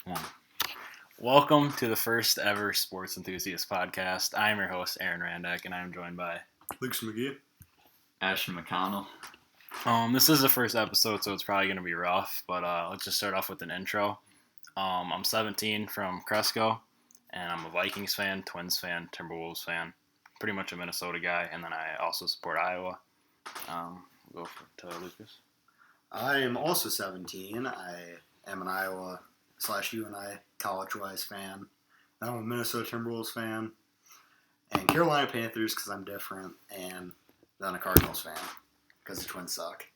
One. Welcome to the first ever Sports Enthusiast podcast. I am your host, Aaron Randak, and I am joined by McGee, Ashton, McConnell. This is the first episode, so it's probably going to be rough, but let's just start off with an intro. I'm 17 from Cresco, and I'm a Vikings fan, Twins fan, Timberwolves fan, pretty much a Minnesota guy, and then I also support Iowa. We'll go to Lucas. I am also 17. I am an Iowa/UNI college-wise fan. I'm a Minnesota Timberwolves fan, and Carolina Panthers because I'm different, and then a Cardinals fan because the Twins suck.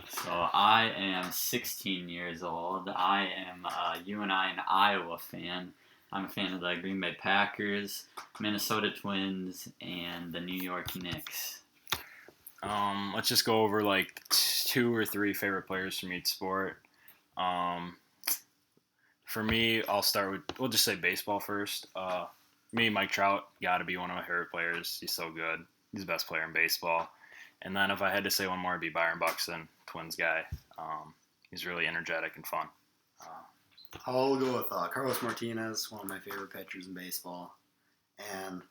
So I am 16 years old. I am a UNI and Iowa fan. I'm a fan of the Green Bay Packers, Minnesota Twins, and the New York Knicks. Let's just go over like 2 or 3 favorite players from each sport. For me, we'll just say baseball first. Mike Trout, got to be one of my favorite players. He's so good. He's the best player in baseball. And then if I had to say one more, it'd be Byron Buxton, Twins guy. He's really energetic and fun. I'll go with Carlos Martinez, one of my favorite pitchers in baseball. And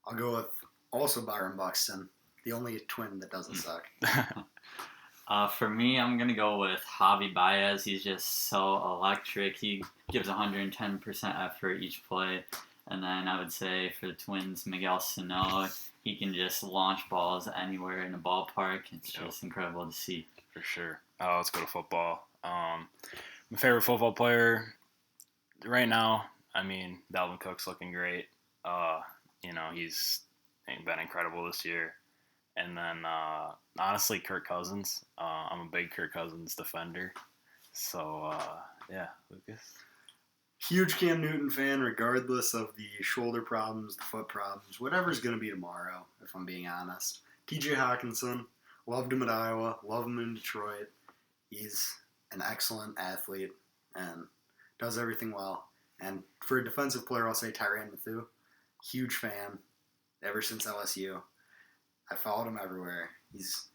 I'll go with also Byron Buxton, the only twin that doesn't suck. For me, I'm going to go with Javi Baez. He's just so electric. He gives 110% effort each play. And then I would say for the Twins, Miguel Sano. He can just launch balls anywhere in the ballpark. It's just incredible to see. For sure. Let's go to football. My favorite football player right now, Dalvin Cook's looking great. He's been incredible this year. And then, honestly, Kirk Cousins. I'm a big Kirk Cousins defender. So, Lucas? Huge Cam Newton fan, regardless of the shoulder problems, the foot problems, whatever's going to be tomorrow, if I'm being honest. TJ Hawkinson, loved him at Iowa, love him in Detroit. He's an excellent athlete and does everything well. And for a defensive player, I'll say Tyrann Mathieu. Huge fan ever since LSU. I followed him everywhere. He's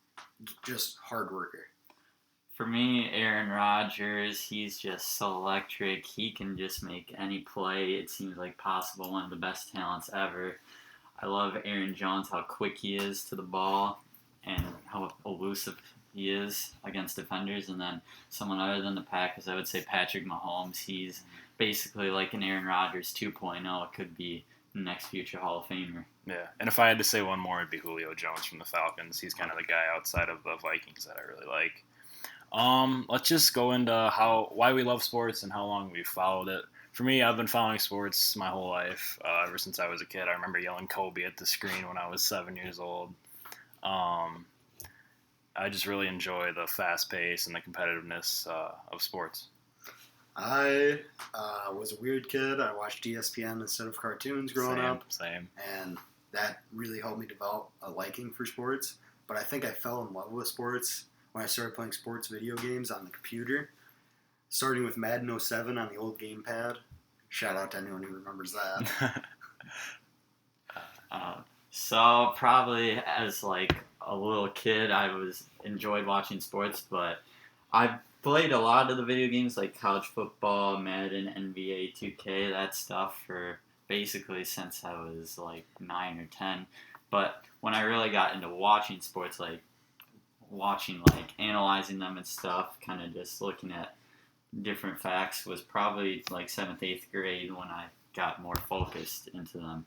just hard worker. For me, Aaron Rodgers, he's just so electric. He can just make any play, it seems like possible. One of the best talents ever. I love Aaron Jones, how quick he is to the ball and how elusive he is against defenders. And then someone other than the Packers, I would say Patrick Mahomes. He's basically like an Aaron Rodgers 2.0. It could be the next future Hall of Famer. Yeah, and if I had to say one more, it'd be Julio Jones from the Falcons. He's kind of the guy outside of the Vikings that I really like. Let's just go into why we love sports and how long we've followed it. For me, I've been following sports my whole life, ever since I was a kid. I remember yelling Kobe at the screen when I was 7 years old. I just really enjoy the fast pace and the competitiveness of sports. I was a weird kid. I watched ESPN instead of cartoons growing up. Same. And that really helped me develop a liking for sports. But I think I fell in love with sports when I started playing sports video games on the computer, starting with Madden 07 on the old gamepad. Shout out to anyone who remembers that. So probably as like a little kid, I enjoyed watching sports, but I played a lot of the video games like college football, Madden, NBA 2K, that stuff for basically since I was like 9 or 10. But when I really got into watching sports, analyzing them and stuff, kind of just looking at different facts, was probably like 7th, 8th grade when I got more focused into them.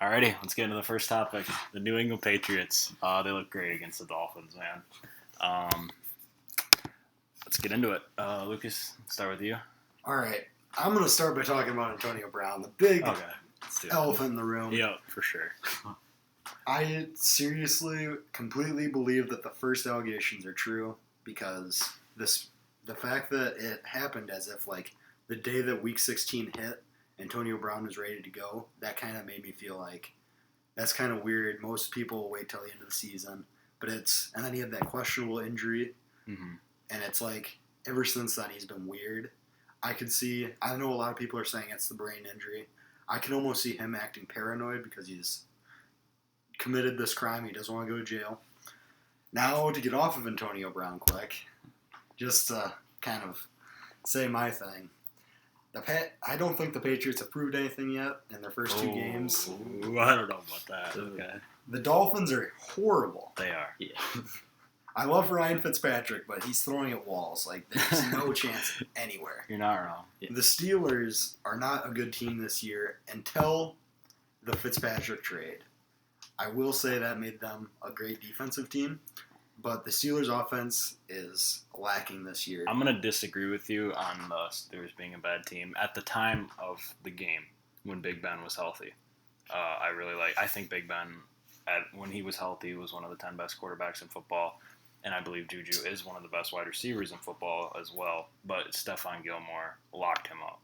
Alrighty, let's get into the first topic. The New England Patriots. They look great against the Dolphins, man. Let's get into it. Lucas, start with you. All right. I'm going to start by talking about Antonio Brown, the big elephant in the room. Yeah, for sure. I seriously, completely believe that the first allegations are true because the fact that it happened as if like the day that Week 16 hit, Antonio Brown was ready to go, that kind of made me feel like that's kind of weird. Most people wait till the end of the season, and then he had that questionable injury, and it's like ever since then he's been weird. I know a lot of people are saying it's the brain injury. I can almost see him acting paranoid because he's committed this crime. He doesn't want to go to jail. Now, to get off of Antonio Brown quick, just to kind of say my thing. I don't think the Patriots have proved anything yet in their first 2 games. I don't know about that. Okay. The Dolphins are horrible. They are. Yeah. I love Ryan Fitzpatrick, but he's throwing at walls. Like, there's no chance anywhere. You're not wrong. Yeah. The Steelers are not a good team this year until the Fitzpatrick trade. I will say that made them a great defensive team, but the Steelers' offense is lacking this year. I'm going to disagree with you on the Steelers being a bad team. At the time of the game, when Big Ben was healthy, I think Big Ben, when he was healthy, was one of the 10 best quarterbacks in football. And I believe Juju is one of the best wide receivers in football as well. But Stephon Gilmore locked him up.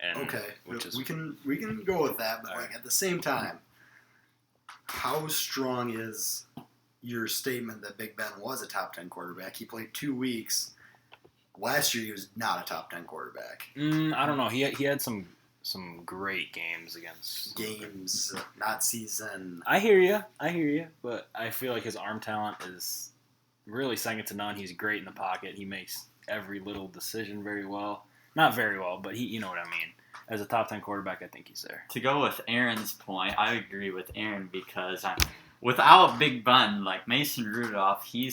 And okay, we can go with that, but right. At the same time, how strong is your statement that Big Ben was a top 10 quarterback? He played 2 weeks. Last year, he was not a top 10 quarterback. I don't know. He had some great games against games, not season. I hear you, but I feel like his arm talent is really second to none. He's great in the pocket. He makes every little decision very well. Not very well, but you know what I mean. As a top 10 quarterback, I think he's there. To go with Aaron's point, I agree with Aaron because without Big Ben, like Mason Rudolph, he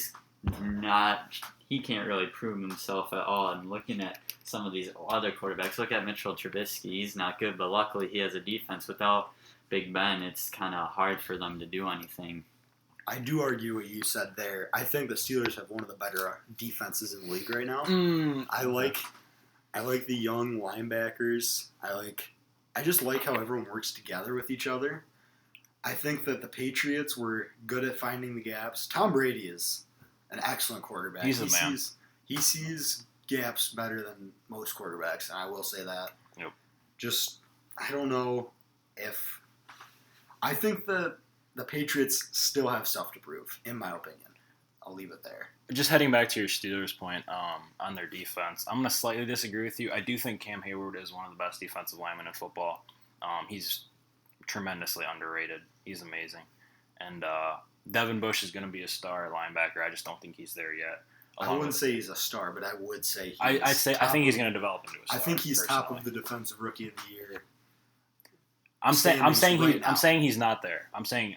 can't really prove himself at all. And looking at some of these other quarterbacks, look at Mitchell Trubisky. He's not good, but luckily he has a defense. Without Big Ben, it's kind of hard for them to do anything. I do argue what you said there. I think the Steelers have one of the better defenses in the league right now. I like the young linebackers. I just like how everyone works together with each other. I think that the Patriots were good at finding the gaps. Tom Brady is an excellent quarterback. He's a man. He sees gaps better than most quarterbacks, and I will say that. Yep. I don't know if... I think that the Patriots still have stuff to prove, in my opinion. I'll leave it there. Just heading back to your Steelers point on their defense, I'm going to slightly disagree with you. I do think Cam Hayward is one of the best defensive linemen in football. He's tremendously underrated. He's amazing. And Devin Bush is going to be a star linebacker. I just don't think he's there yet. I wouldn't say he's a star, but I would say I think he's going to develop into a star. I think he's personally. top of the defensive rookie of the year. I'm saying he's not there. I'm saying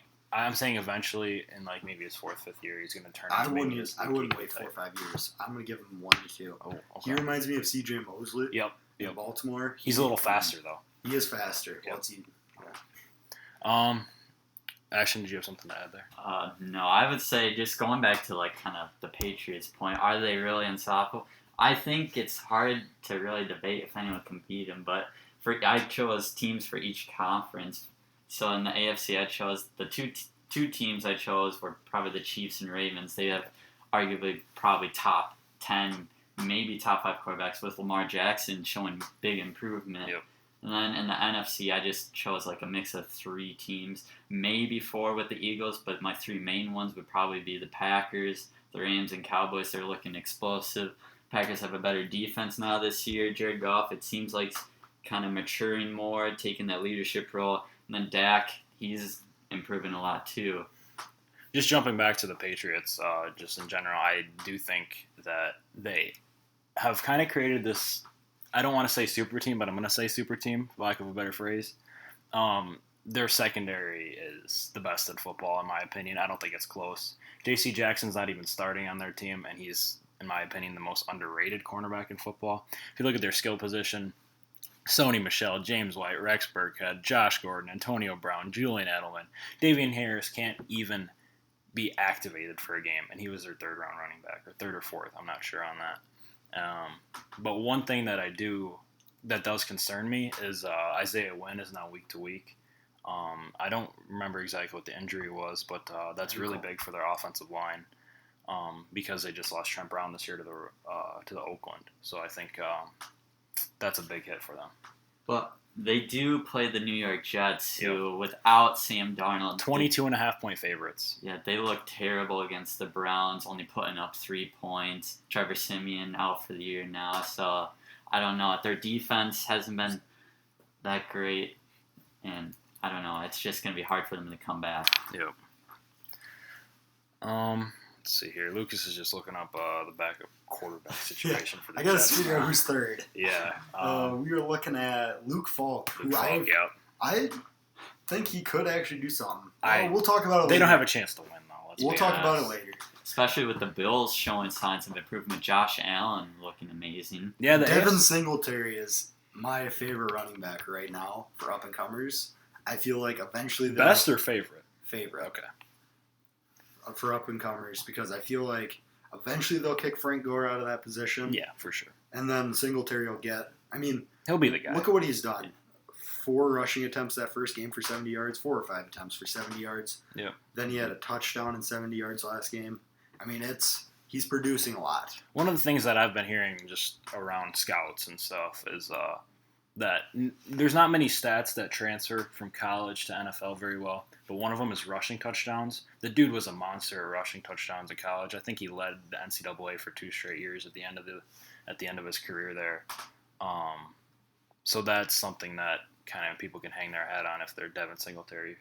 eventually in like maybe his 4th, 5th year he's going to turn. I wouldn't wait 4 or 5 years. I'm going to give him 1 to 2. Oh, okay. He reminds me of C.J. Mosley. Yep. In Baltimore. He's a little faster though. He is faster. Yep. What's he? Yeah. Ashton, did you have something to add there? No, I would say just going back to like kind of the Patriots point, are they really unstoppable? I think it's hard to really debate if anyone can beat them, but I chose teams for each conference. So in the AFC, I chose the two teams I chose were probably the Chiefs and Ravens. They have arguably probably top 10, maybe top 5 quarterbacks with Lamar Jackson showing big improvement. Yep. And then in the NFC, I just chose like a mix of 3 teams, maybe 4 with the Eagles, but my 3 main ones would probably be the Packers, the Rams, and Cowboys. They're looking explosive. Packers have a better defense now this year. Jared Goff, it seems like kind of maturing more, taking that leadership role. And then Dak, he's improving a lot too. Just jumping back to the Patriots, just in general, I do think that they have kind of created this, I don't want to say super team, but I'm going to say super team, for lack of a better phrase. Their secondary is the best in football, in my opinion. I don't think it's close. J.C. Jackson's not even starting on their team, and he's, in my opinion, the most underrated cornerback in football. If you look at their skill position, Sony Michel, James White, Rex Burkhead, Josh Gordon, Antonio Brown, Julian Edelman, Davian Harris can't even be activated for a game, and he was their 3rd round running back, or 3rd or 4th. I'm not sure on that. But one thing that does concern me is Isaiah Wynn is now week to week. I don't remember exactly what the injury was, but that's really big for their offensive line because they just lost Trent Brown this year to the Oakland. So I think that's a big hit for them. But they do play the New York Jets, who, without Sam Darnold... 22.5-point favorites. Yeah, they look terrible against the Browns, only putting up 3 points. Trevor Siemian out for the year now, so I don't know. Their defense hasn't been that great, and I don't know. It's just going to be hard for them to come back. Yep. Let's see here. Lucas is just looking up the backup quarterback situation for the I gotta Jets. figure out who's third. Yeah. We were looking at Luke Falk. I think he could actually do something. We'll talk about it later. They don't have a chance to win, though. We'll talk about it later. Especially with the Bills showing signs of improvement. Josh Allen looking amazing. Yeah, Devin Singletary is my favorite running back right now for up-and-comers. I feel like eventually... Best or favorite? Favorite. Okay. For up-and-comers, because I feel like eventually they'll kick Frank Gore out of that position. Yeah, for sure. And then Singletary will get... I mean... He'll be the guy. Look at what he's done. 4 rushing attempts that first game for 70 yards. 4 or 5 attempts for 70 yards. Yeah. Then he had a touchdown and 70 yards last game. I mean, he's producing a lot. One of the things that I've been hearing just around scouts and stuff is that there's not many stats that transfer from college to NFL very well, but one of them is rushing touchdowns. The dude was a monster at rushing touchdowns in college. I think he led the NCAA for 2 straight years at the end of his career there. So that's something that kind of people can hang their hat on if they're Devin Singletary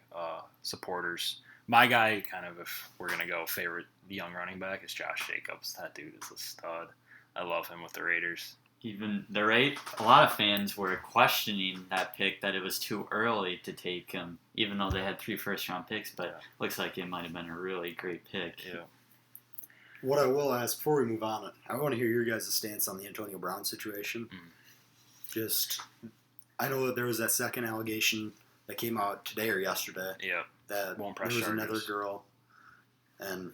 supporters. My guy, kind of, if we're going to go favorite young running back, is Josh Jacobs. That dude is a stud. I love him with the Raiders. Even a lot of fans were questioning that pick, that it was too early to take him, even though they had 3 first-round picks, but looks like it might have been a really great pick. Yeah. What I will ask before we move on, I want to hear your guys' stance on the Antonio Brown situation. I know that there was that second allegation that came out today or yesterday. Yeah. That won't press there was charges. another girl. And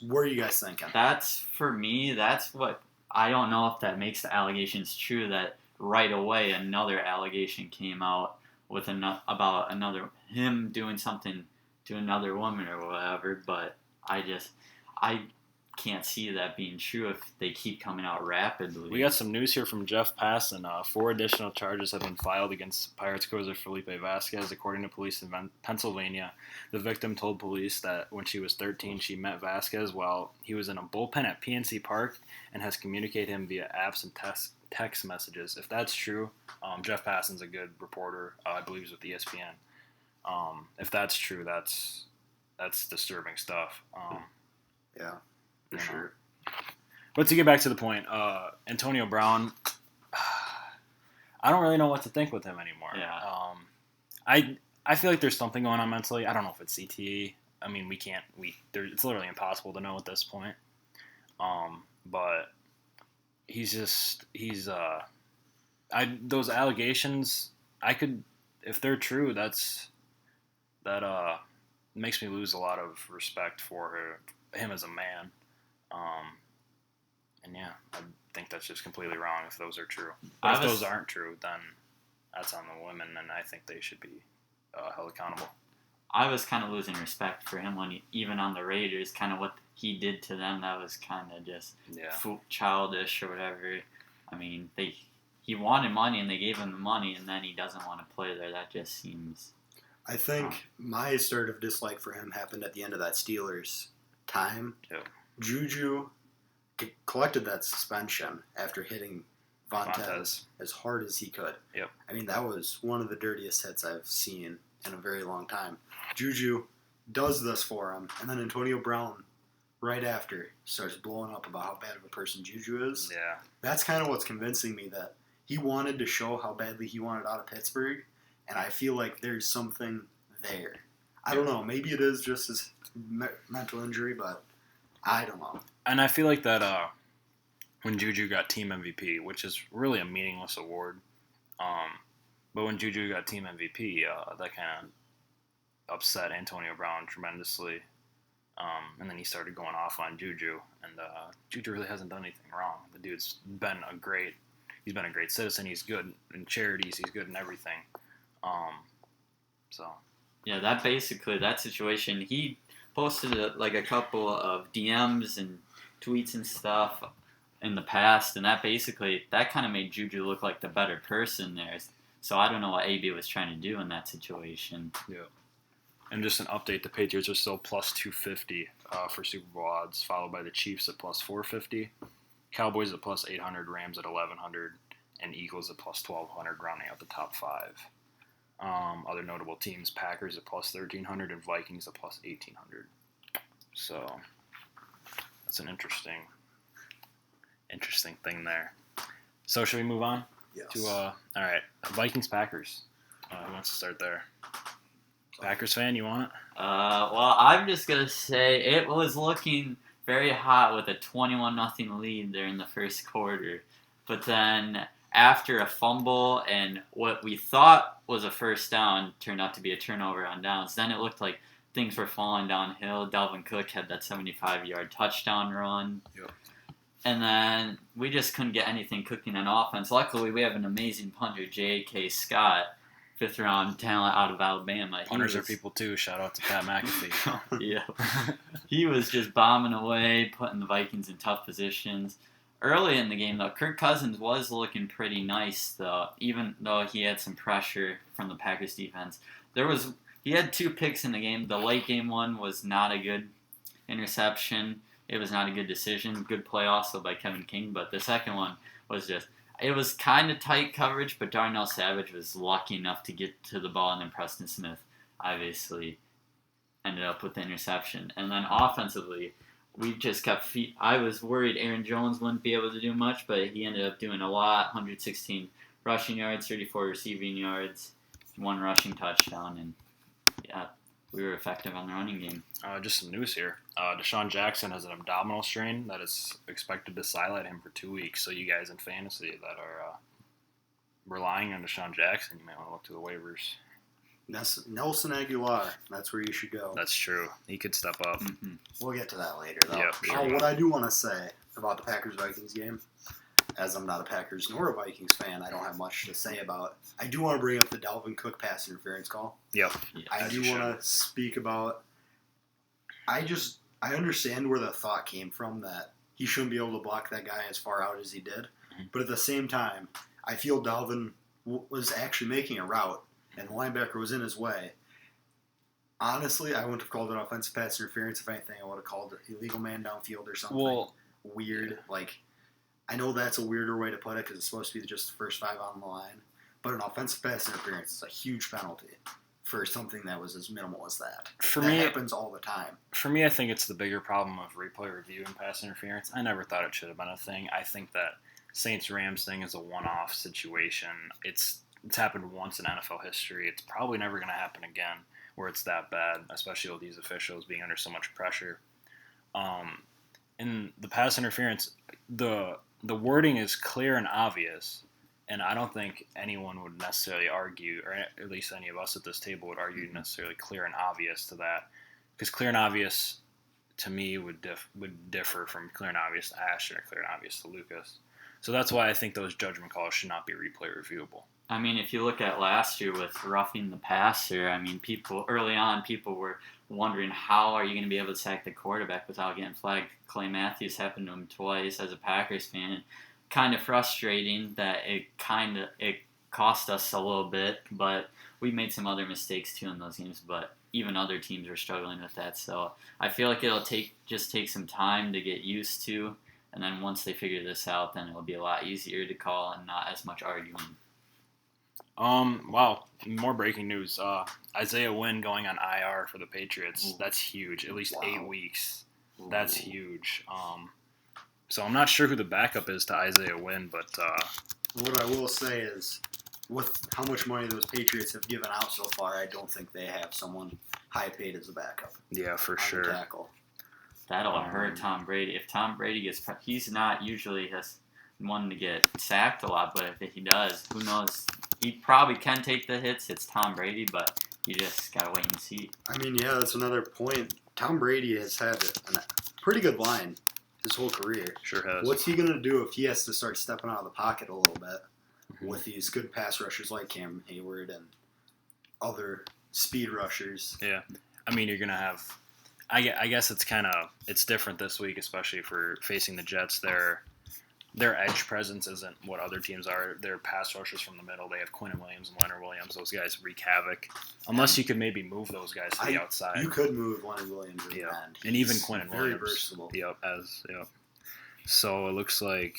what are you guys thinking? That's, for me, that's what, I don't know if that makes the allegations true, that right away another allegation came out with about him doing something to another woman or whatever, but I can't see that being true if they keep coming out rapidly. We got some news here from Jeff Passan. 4 additional charges have been filed against Pirates closer Felipe Vasquez, according to police in Pennsylvania. The victim told police that when she was 13, she met Vasquez while he was in a bullpen at PNC Park and has communicated him via apps and text messages. If that's true, Jeff Passan's a good reporter. I believe he's with ESPN. If that's true, that's disturbing stuff. Yeah. For sure. But to get back to the point, Antonio Brown, I don't really know what to think with him anymore. Yeah. I feel like there's something going on mentally. I don't know if it's CTE. I mean, it's literally impossible to know at this point. But those allegations, if they're true, that makes me lose a lot of respect for him as a man. And yeah, I think that's just completely wrong if those are true. But if those aren't true, then that's on the women, and I think they should be held accountable. I was kind of losing respect for him when even on the Raiders, kind of what he did to them, that was kind of just childish or whatever. I mean, he wanted money, and they gave him the money, and then he doesn't want to play there. That just seems... I think my start of dislike for him happened at the end of that Steelers time. Yeah. Juju collected that suspension after hitting Vontaze as hard as he could. Yep. I mean, that was one of the dirtiest hits I've seen in a very long time. Juju does this for him, and then Antonio Brown, right after, starts blowing up about how bad of a person Juju is. Yeah. That's kind of what's convincing me that he wanted to show how badly he wanted out of Pittsburgh, and I feel like there's something there. I don't know. Maybe it is just his mental injury, but I don't know. And I feel like that when Juju got Team MVP, which is really a meaningless award, but when Juju got Team MVP, that kind of upset Antonio Brown tremendously. And then he started going off on Juju, and Juju really hasn't done anything wrong. The dude's been a great citizen. He's good in charities. He's good in everything. Yeah, that situation, he posted a couple of DMs and tweets and stuff in the past, and that kind of made Juju look like the better person there. So I don't know what AB was trying to do in that situation. Yeah. And just an update, the Patriots are still plus 250 for Super Bowl odds, followed by the Chiefs at plus 450, Cowboys at plus 800, Rams at 1100, and Eagles at plus 1200, rounding out the top 5. Other notable teams, Packers at plus 1300 and Vikings at plus 1800. So, That's an interesting thing there. So should we move on? Yes. To all right, Vikings-Packers. Who wants to start there? Packers fan, you want it? Well, I'm just gonna say it was looking very hot with a 21-0 lead there in the first quarter, but then after a fumble and what we thought was a first down turned out to be a turnover on downs. Then it looked like things were falling downhill. Dalvin Cook had that 75-yard touchdown run. Yep. And then we just couldn't get anything cooking on offense. Luckily, we have an amazing punter, J.K. Scott, fifth-round talent out of Alabama. Punters are people, too. Shout out to Pat McAfee. Yeah. He was just bombing away, putting the Vikings in tough positions. Early in the game, though, Kirk Cousins was looking pretty nice, though, even though he had some pressure from the Packers defense. He had 2 picks in the game. The late game one was not a good interception. It was not a good decision. Good play also by Kevin King, but the second one was it was kind of tight coverage, but Darnell Savage was lucky enough to get to the ball, and then Preston Smith obviously ended up with the interception. And then offensively, we just kept I was worried Aaron Jones wouldn't be able to do much, but he ended up doing a lot. 116 rushing yards, 34 receiving yards, 1 rushing touchdown, and yeah, we were effective on the running game. Just some news here. Deshaun Jackson has an abdominal strain that is expected to sideline him for 2 weeks. So you guys in fantasy that are relying on Deshaun Jackson, you might want to look to the waivers. Nelson Aguilar. That's where you should go. That's true. He could step up. Mm-hmm. We'll get to that later, though. Yep, sure. What I do want to say about the Packers-Vikings game, as I'm not a Packers nor a Vikings fan, I don't have much to say about. I do want to bring up the Dalvin Cook pass interference call. Yep. Yeah, I do want to speak about. I understand where the thought came from that he shouldn't be able to block that guy as far out as he did, but at the same time, I feel Dalvin was actually making a route, and the linebacker was in his way. Honestly, I wouldn't have called it offensive pass interference. If anything, I would have called it illegal man downfield or something weird. Like, I know that's a weirder way to put it because it's supposed to be just the first 5 on the line, but an offensive pass interference is a huge penalty for something that was as minimal as that. That happens all the time. For me, I think it's the bigger problem of replay review and pass interference. I never thought it should have been a thing. I think that Saints-Rams thing is a one-off situation. It's happened once in NFL history. It's probably never going to happen again where it's that bad, especially with these officials being under so much pressure. In the pass interference, the wording is clear and obvious, and I don't think anyone would necessarily argue, or at least any of us at this table would argue necessarily clear and obvious to that, because clear and obvious to me would differ from clear and obvious to Ashton or clear and obvious to Lucas. So that's why I think those judgment calls should not be replay reviewable. I mean, if you look at last year with roughing the passer, I mean, early on, people were wondering how are you going to be able to sack the quarterback without getting flagged. Clay Matthews happened to him twice as a Packers fan. Kind of frustrating that it cost us a little bit, but we made some other mistakes too in those games, but even other teams were struggling with that. So I feel like it'll take some time to get used to, and then once they figure this out, then it'll be a lot easier to call and not as much arguing. Wow, more breaking news. Isaiah Wynn going on IR for the Patriots. Ooh. That's huge. At least 8 weeks. Ooh. That's huge. So I'm not sure who the backup is to Isaiah Wynn, but what I will say is, with how much money those Patriots have given out so far, I don't think they have someone high paid as a backup. yeah, for on sure. the tackle. That'll hurt Tom Brady. If Tom Brady he's not usually has one to get sacked a lot, but if he does, who knows? He probably can take the hits. It's Tom Brady, but you just gotta wait and see. I mean, yeah, that's another point. Tom Brady has had a pretty good line his whole career. Sure has. What's he going to do if he has to start stepping out of the pocket a little bit with these good pass rushers like Cam Hayward and other speed rushers? Yeah. I mean, you're going to have – I guess it's different this week, especially for facing the Jets. Their edge presence isn't what other teams are. They're pass rushers from the middle. They have Quinnen Williams and Leonard Williams. Those guys wreak havoc. Unless you could maybe move those guys to the outside. You could move Leonard Williams at the end. And even Quinnen very Williams. versatile. Yep. So it looks like,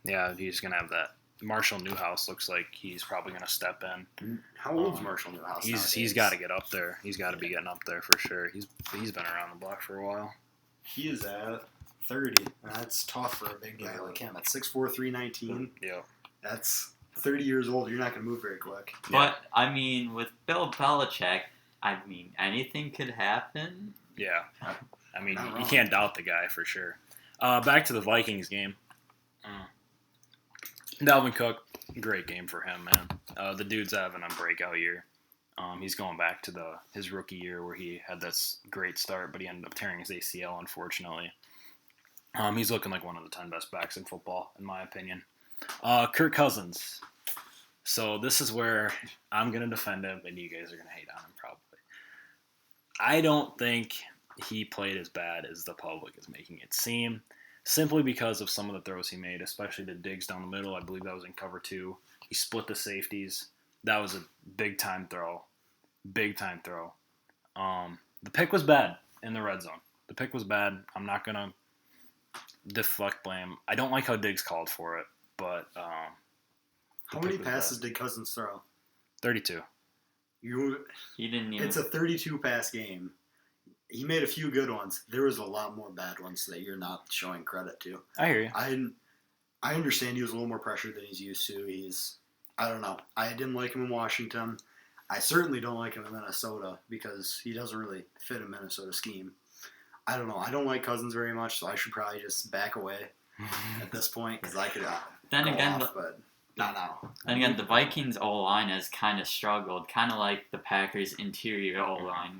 he's going to have that. Marshall Newhouse looks like he's probably going to step in. How old is Marshall Newhouse nowadays? He's got to get up there. He's got to be getting up there for sure. He's been around the block for a while. He is at 30. That's tough for a big guy like him. At 6'4", 319. Yeah. That's 30 years old. You're not going to move very quick. But, I mean, with Bill Belichick, I mean, anything could happen. Yeah. I mean, Not you wrong. can't doubt the guy for sure. Back to the Vikings game. Dalvin Cook, great game for him, man. The dude's having a breakout year. He's going back to his rookie year where he had this great start, but he ended up tearing his ACL, unfortunately. He's looking like one of the 10 best backs in football, in my opinion. Kirk Cousins. So this is where I'm going to defend him, and you guys are going to hate on him probably. I don't think he played as bad as the public is making it seem, simply because of some of the throws he made, especially the digs down the middle. I believe that was in cover 2. He split the safeties. That was a big-time throw. Big-time throw. The pick was bad in the red zone. The pick was bad. I'm not going to deflect blame. I don't like how Diggs called for it, but How many passes did Cousins throw? 32. He didn't even... It's a 32-pass game. He made a few good ones. There was a lot more bad ones that you're not showing credit to. I hear you. I understand he was a little more pressured than he's used to. I don't know. I didn't like him in Washington. I certainly don't like him in Minnesota because he doesn't really fit a Minnesota scheme. I don't know. I don't like Cousins very much, so I should probably just back away at this point because I could Then go again, off, but not now. Then again, the Vikings O-line has kind of struggled, kind of like the Packers' interior O-line.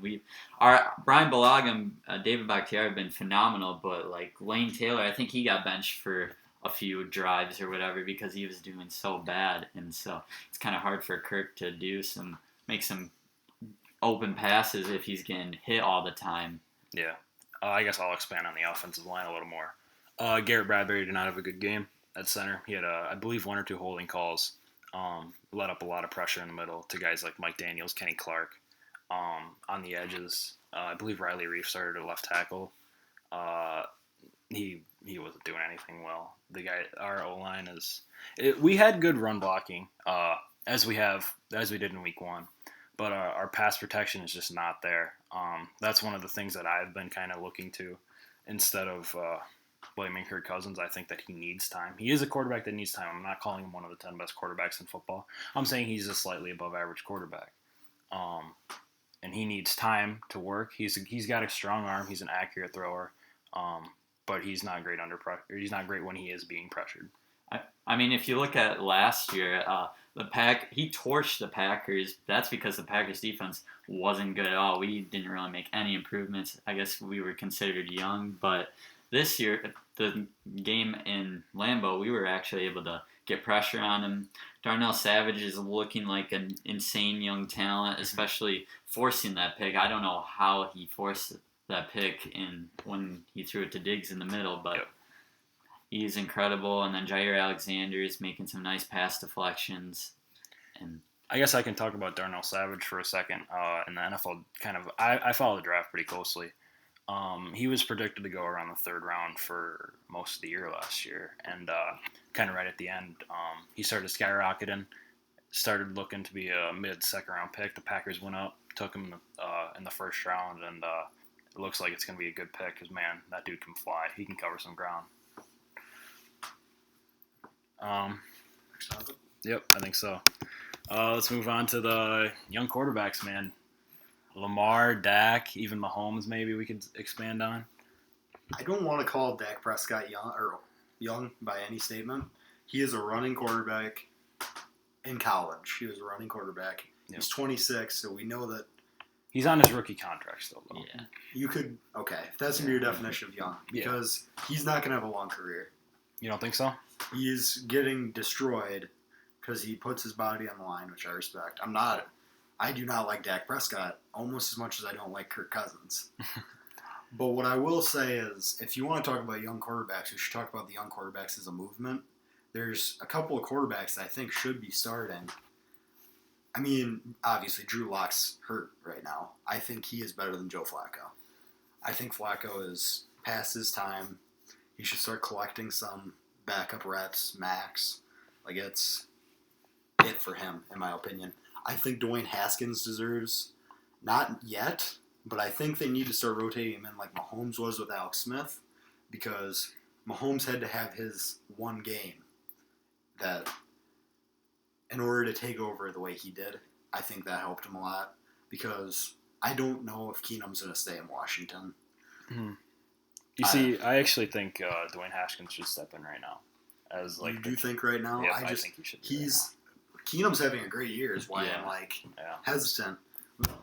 Brian Bulaga and David Bakhtiari have been phenomenal, but like Lane Taylor, I think he got benched for a few drives or whatever because he was doing so bad, and so it's kind of hard for Kirk to make some open passes if he's getting hit all the time. Yeah. I guess I'll expand on the offensive line a little more. Garrett Bradbury did not have a good game at center. He had, I believe, 1 or 2 holding calls. Let up a lot of pressure in the middle to guys like Mike Daniels, Kenny Clark. On the edges, I believe Riley Reef started at left tackle. He wasn't doing anything well. Our O-line we had good run blocking, as we did in week 1. But our pass protection is just not there. That's one of the things that I've been kind of looking to instead of blaming Kirk Cousins. I think that he needs time. He is a quarterback that needs time. I'm not calling him one of the 10 best quarterbacks in football. I'm saying he's a slightly above average quarterback. And he needs time to work. He's got a strong arm. He's an accurate thrower. But he's not great under pressure. He's not great when he is being pressured. I mean, if you look at last year, he torched the Packers. That's because the Packers defense wasn't good at all. We didn't really make any improvements. I guess we were considered young, but this year, the game in Lambeau, we were actually able to get pressure on him. Darnell Savage is looking like an insane young talent, especially forcing that pick. I don't know how he forced that pick when he threw it to Diggs in the middle, but he's incredible. And then Jair Alexander is making some nice pass deflections. And I guess I can talk about Darnell Savage for a second. In the NFL, I follow the draft pretty closely. He was predicted to go around the 3rd round for most of the year last year, and kind of right at the end, he started skyrocketing, started looking to be a mid-second round pick. The Packers went up, took him in the 1st round, and it looks like it's going to be a good pick because, man, that dude can fly. He can cover some ground. Yep, I think so. Let's move on to the young quarterbacks, man. Lamar, Dak, even Mahomes, maybe we could expand on. I don't want to call Dak Prescott young by any statement. He is a running quarterback in college. He was a running quarterback. Yep. He's 26, so we know that he's on his rookie contract still, though. Yeah. If that's going to be your definition of young, because he's not going to have a long career. You don't think so? He's getting destroyed because he puts his body on the line, which I respect. I do not like Dak Prescott almost as much as I don't like Kirk Cousins. But what I will say is, if you want to talk about young quarterbacks, we should talk about the young quarterbacks as a movement. There's a couple of quarterbacks that I think should be starting. I mean, obviously, Drew Lock's hurt right now. I think he is better than Joe Flacco. I think Flacco is past his time. He should start collecting some backup reps, max. Like, it's it for him, in my opinion. I think Dwayne Haskins deserves, not yet, but I think they need to start rotating him in like Mahomes was with Alex Smith. because Mahomes had to have his one game that, in order to take over the way he did, I think that helped him a lot because I don't know if Keenum's going to stay in Washington. Mm-hmm. You see, I actually think Dwayne Haskins should step in right now. As like, you do think right now? Yeah, I think he should. Keenum's having a great year, is why I'm hesitant.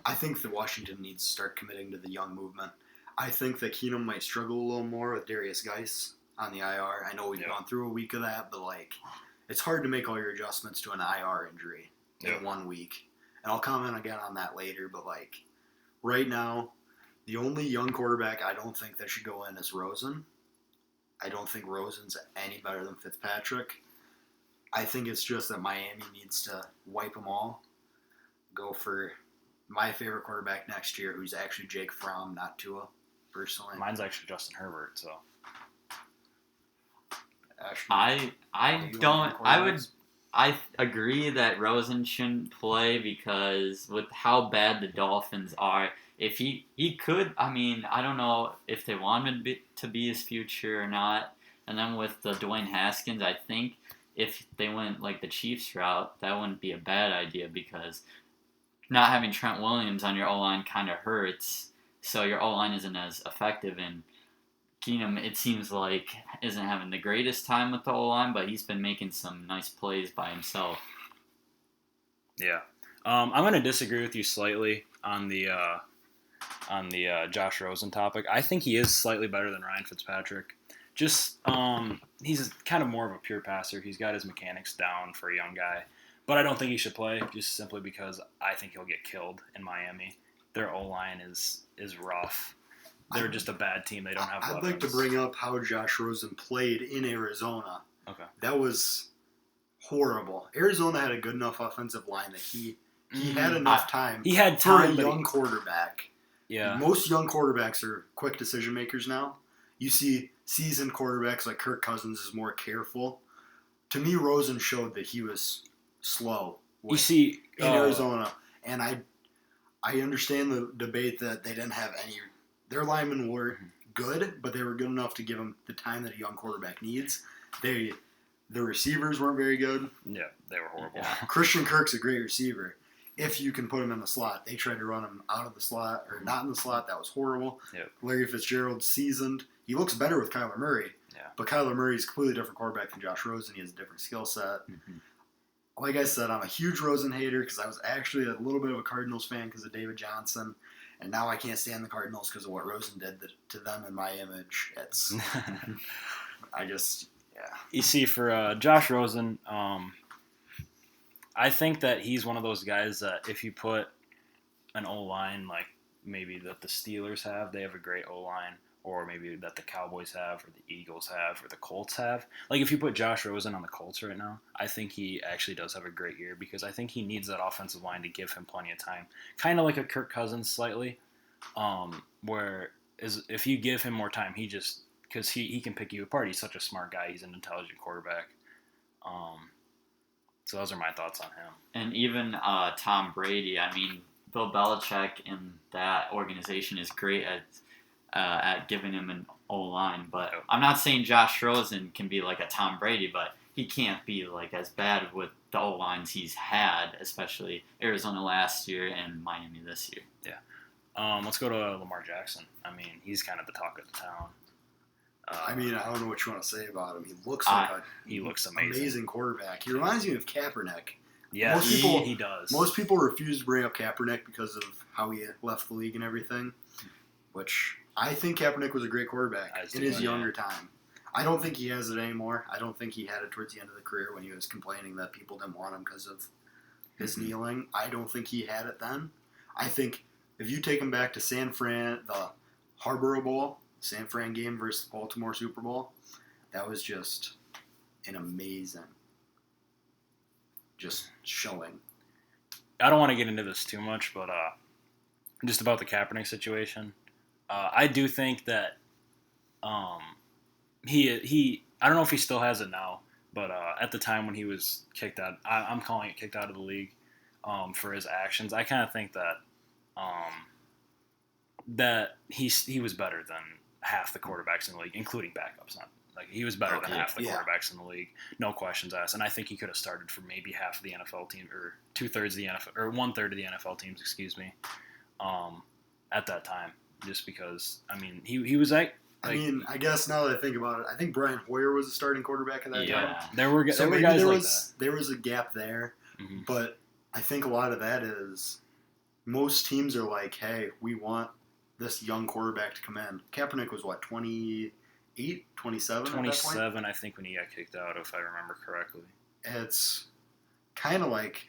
I think that Washington needs to start committing to the young movement. I think that Keenum might struggle a little more with Darius Geis on the IR. I know we've gone through a week of that, but it's hard to make all your adjustments to an IR injury in 1 week. And I'll comment again on that later, but right now, the only young quarterback I don't think that should go in is Rosen. I don't think Rosen's any better than Fitzpatrick. I think it's just that Miami needs to wipe them all. Go for my favorite quarterback next year, who's actually Jake Fromm, not Tua, personally. Mine's actually Justin Herbert, so. Ashton, I agree that Rosen shouldn't play because with how bad the Dolphins are, if he could, I don't know if they want him to be his future or not. And then with the Dwayne Haskins, I think if they went like the Chiefs route, that wouldn't be a bad idea because not having Trent Williams on your O-line kind of hurts. So your O-line isn't as effective. And Keenum, it seems like, isn't having the greatest time with the O-line, but he's been making some nice plays by himself. Yeah. I'm going to disagree with you slightly on the Josh Rosen topic. I think he is slightly better than Ryan Fitzpatrick. Just he's kind of more of a pure passer. He's got his mechanics down for a young guy. But I don't think he should play just simply because I think he'll get killed in Miami. Their O-line is rough. They're just a bad team. They don't have weapons. I'd like to bring up how Josh Rosen played in Arizona. Okay. That was horrible. Arizona had a good enough offensive line that he had enough time. He had time for a young quarterback. Yeah. Most young quarterbacks are quick decision makers now. You see seasoned quarterbacks like Kirk Cousins is more careful. To me, Rosen showed that he was slow. In Arizona, and I understand the debate that they didn't have any. Their linemen were good, but they were good enough to give him the time that a young quarterback needs. The receivers weren't very good. Yeah, they were horrible. Yeah. Christian Kirk's a great receiver. If you can put him in the slot. They tried to run him out of the slot or not in the slot. That was horrible. Yep. Larry Fitzgerald seasoned. He looks better with Kyler Murray. Yeah. But Kyler Murray's a completely different quarterback than Josh Rosen. He has a different skill set. Mm-hmm. Like I said, I'm a huge Rosen hater because I was actually a little bit of a Cardinals fan because of David Johnson. And now I can't stand the Cardinals because of what Rosen did to them in my image. You see, for Josh Rosen, I think that he's one of those guys that if you put an O-line like maybe that the Steelers have, they have a great O-line, or maybe that the Cowboys have, or the Eagles have, or the Colts have. Like if you put Josh Rosen on the Colts right now, I think he actually does have a great year because I think he needs that offensive line to give him plenty of time. Kind of like a Kirk Cousins slightly, if you give him more time, because he can pick you apart. He's such a smart guy. He's an intelligent quarterback. So those are my thoughts on him. And even Tom Brady, Bill Belichick and that organization is great at giving him an O-line. But I'm not saying Josh Rosen can be like a Tom Brady, but he can't be like as bad with the O-lines he's had, especially Arizona last year and Miami this year. Yeah. Let's go to Lamar Jackson. He's kind of the talk of the town. I don't know what you want to say about him. He looks amazing quarterback. He reminds me of Kaepernick. Yeah, he does. Most people refuse to bring up Kaepernick because of how he left the league and everything, which I think Kaepernick was a great quarterback in his younger time. I don't think he has it anymore. I don't think he had it towards the end of the career when he was complaining that people didn't want him because of his kneeling. I don't think he had it then. I think if you take him back to San Fran, the Harbor Bowl, San Fran game versus Baltimore Super Bowl, that was just an amazing showing. I don't want to get into this too much, but just about the Kaepernick situation, I do think that he I don't know if he still has it now, but at the time when he was kicked out, I'm calling it kicked out of the league for his actions. I kind of think that that he was better than half the quarterbacks in the league, including backups. Not like he was better than half the quarterbacks in the league, no questions asked. And I think he could have started for maybe half of the NFL team, or 2/3 of the NFL, or 1/3 of the NFL teams, excuse me, at that time. Just because, I mean, he was like. I mean, I guess now that I think about it, I think Brian Hoyer was the starting quarterback at that time. There were guys like that. There was a gap there, mm-hmm. but I think a lot of that is most teams are like, hey, we want this young quarterback to come in. Kaepernick was, 28, 27 27, I think, when he got kicked out, if I remember correctly. It's kind of like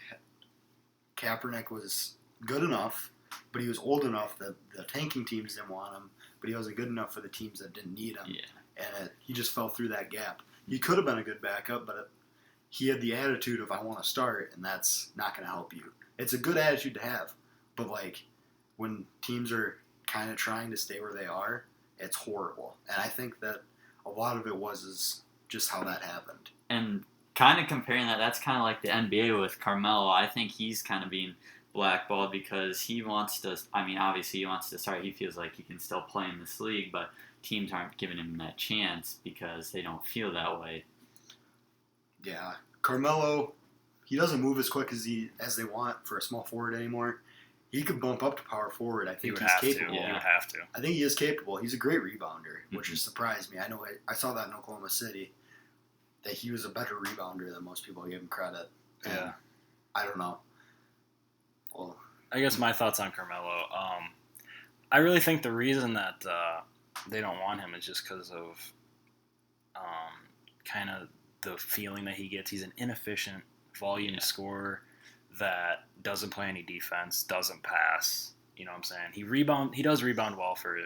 Kaepernick was good enough, but he was old enough that the tanking teams didn't want him, but he wasn't good enough for the teams that didn't need him. Yeah. And he just fell through that gap. He could have been a good backup, but he had the attitude of, I want to start, and that's not going to help you. It's a good attitude to have, but, when teams are kind of trying to stay where they are, it's horrible. And I think that a lot of it is just how that happened. And kind of comparing that's kind of like the NBA with Carmelo. I think he's kind of being blackballed because he wants to, obviously he wants to start. He feels like he can still play in this league, but teams aren't giving him that chance because they don't feel that way. Yeah. Carmelo, he doesn't move as quick as they want for a small forward anymore. He could bump up to power forward. I think he's capable. He would have to. I think he is capable. He's a great rebounder, which has surprised me. I know I saw that in Oklahoma City, that he was a better rebounder than most people give him credit. And yeah. I don't know. Well, I guess my thoughts on Carmelo. I really think the reason that they don't want him is just because of kind of the feeling that he gets. He's an inefficient volume scorer that doesn't play any defense, doesn't pass. You know what I'm saying? He does rebound well for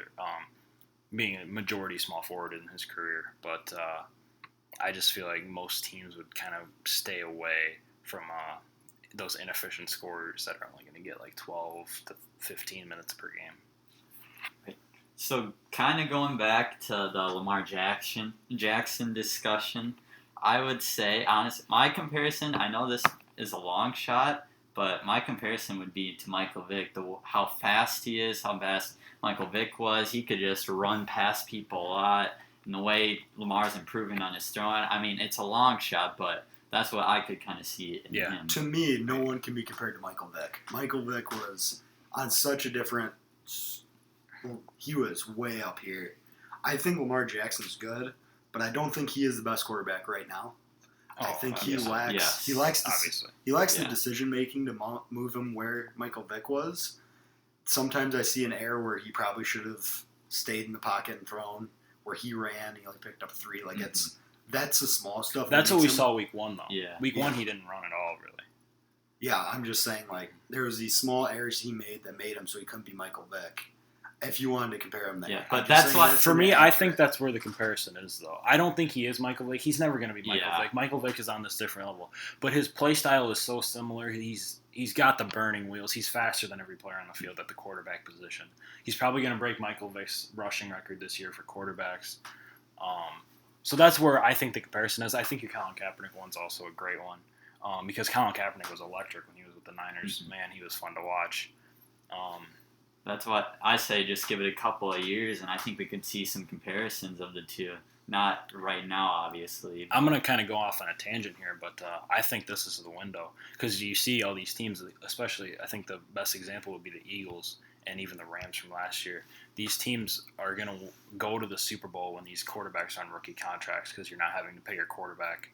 being a majority small forward in his career, but I just feel like most teams would kind of stay away from those inefficient scorers that are only going to get 12 to 15 minutes per game. Right. So kind of going back to the Lamar Jackson discussion, I would say, honestly, my comparison, I know this is a long shot, but my comparison would be to Michael Vick, how fast he is, how fast Michael Vick was. He could just run past people a lot, and the way Lamar's improving on his throwing. It's a long shot, but that's what I could kind of see in him. To me, no one can be compared to Michael Vick. Michael Vick was on such a different... He was way up here. I think Lamar Jackson's good, but I don't think he is the best quarterback right now. I think he lacks the decision making to move him where Michael Vick was. Sometimes I see an error where he probably should have stayed in the pocket and thrown. Where he ran, he only picked up 3. That's the small stuff. That's what we saw week 1 though. Yeah. Week 1 he didn't run at all really. Yeah, I'm just saying there was these small errors he made that made him so he couldn't be Michael Vick. If you wanted to compare him there. Yeah, but that's what... For me, I think that's where the comparison is, though. I don't think he is Michael Vick. He's never going to be Michael Vick. Michael Vick is on this different level. But his play style is so similar. He's got the burning wheels. He's faster than every player on the field at the quarterback position. He's probably going to break Michael Vick's rushing record this year for quarterbacks. So that's where I think the comparison is. I think your Colin Kaepernick one's also a great one. Because Colin Kaepernick was electric when he was with the Niners. Man, he was fun to watch. That's what I say. Just give it a couple of years, and I think we could see some comparisons of the two. Not right now, obviously. I'm going to kind of go off on a tangent here, but I think this is the window. Because you see all these teams, especially I think the best example would be the Eagles and even the Rams from last year. These teams are going to go to the Super Bowl when these quarterbacks are on rookie contracts because you're not having to pay your quarterback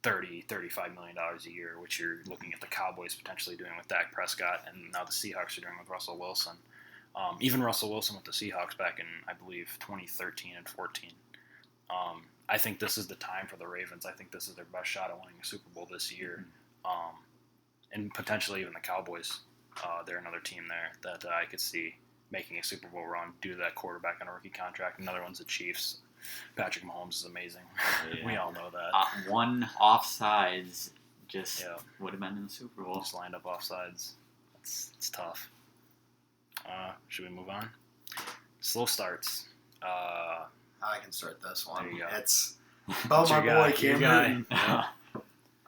$35 million a year, which you're looking at the Cowboys potentially doing with Dak Prescott, and now the Seahawks are doing with Russell Wilson. Even Russell Wilson with the Seahawks back in, I believe, 2013 and 14. I think this is the time for the Ravens. I think this is their best shot at winning a Super Bowl this year. And potentially even the Cowboys. They're another team there that I could see making a Super Bowl run due to that quarterback on a rookie contract. Another one's the Chiefs. Patrick Mahomes is amazing. Yeah. We all know that. One offsides would have been in the Super Bowl. Just lined up offsides. It's tough. Should we move on? Slow starts. I can start this one. There you go. It's about my boy Cameron.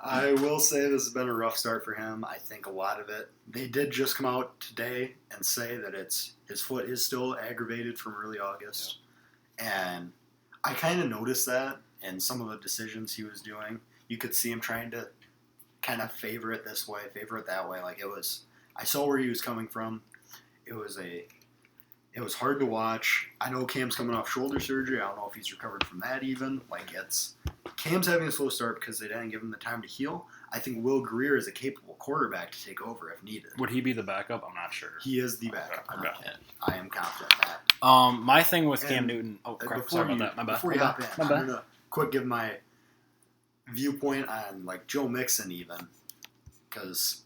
I will say this has been a rough start for him. I think a lot of it. They did just come out today and say that his foot is still aggravated from early August. And I kind of noticed that in some of the decisions he was doing. You could see him trying to kind of favor it this way, favor it that way. Like it was, I saw where he was coming from. It was hard to watch. I know Cam's coming off shoulder surgery. I don't know if he's recovered from that even. Cam's having a slow start because they didn't give him the time to heal. I think Will Greer is a capable quarterback to take over if needed. Would he be the backup? I'm not sure. He is the backup. Okay. I am confident in that. My thing with Cam Newton. Oh, crap. Sorry about that. My bad. Before you hop in, I'm going to quick give my viewpoint on Joe Mixon even, because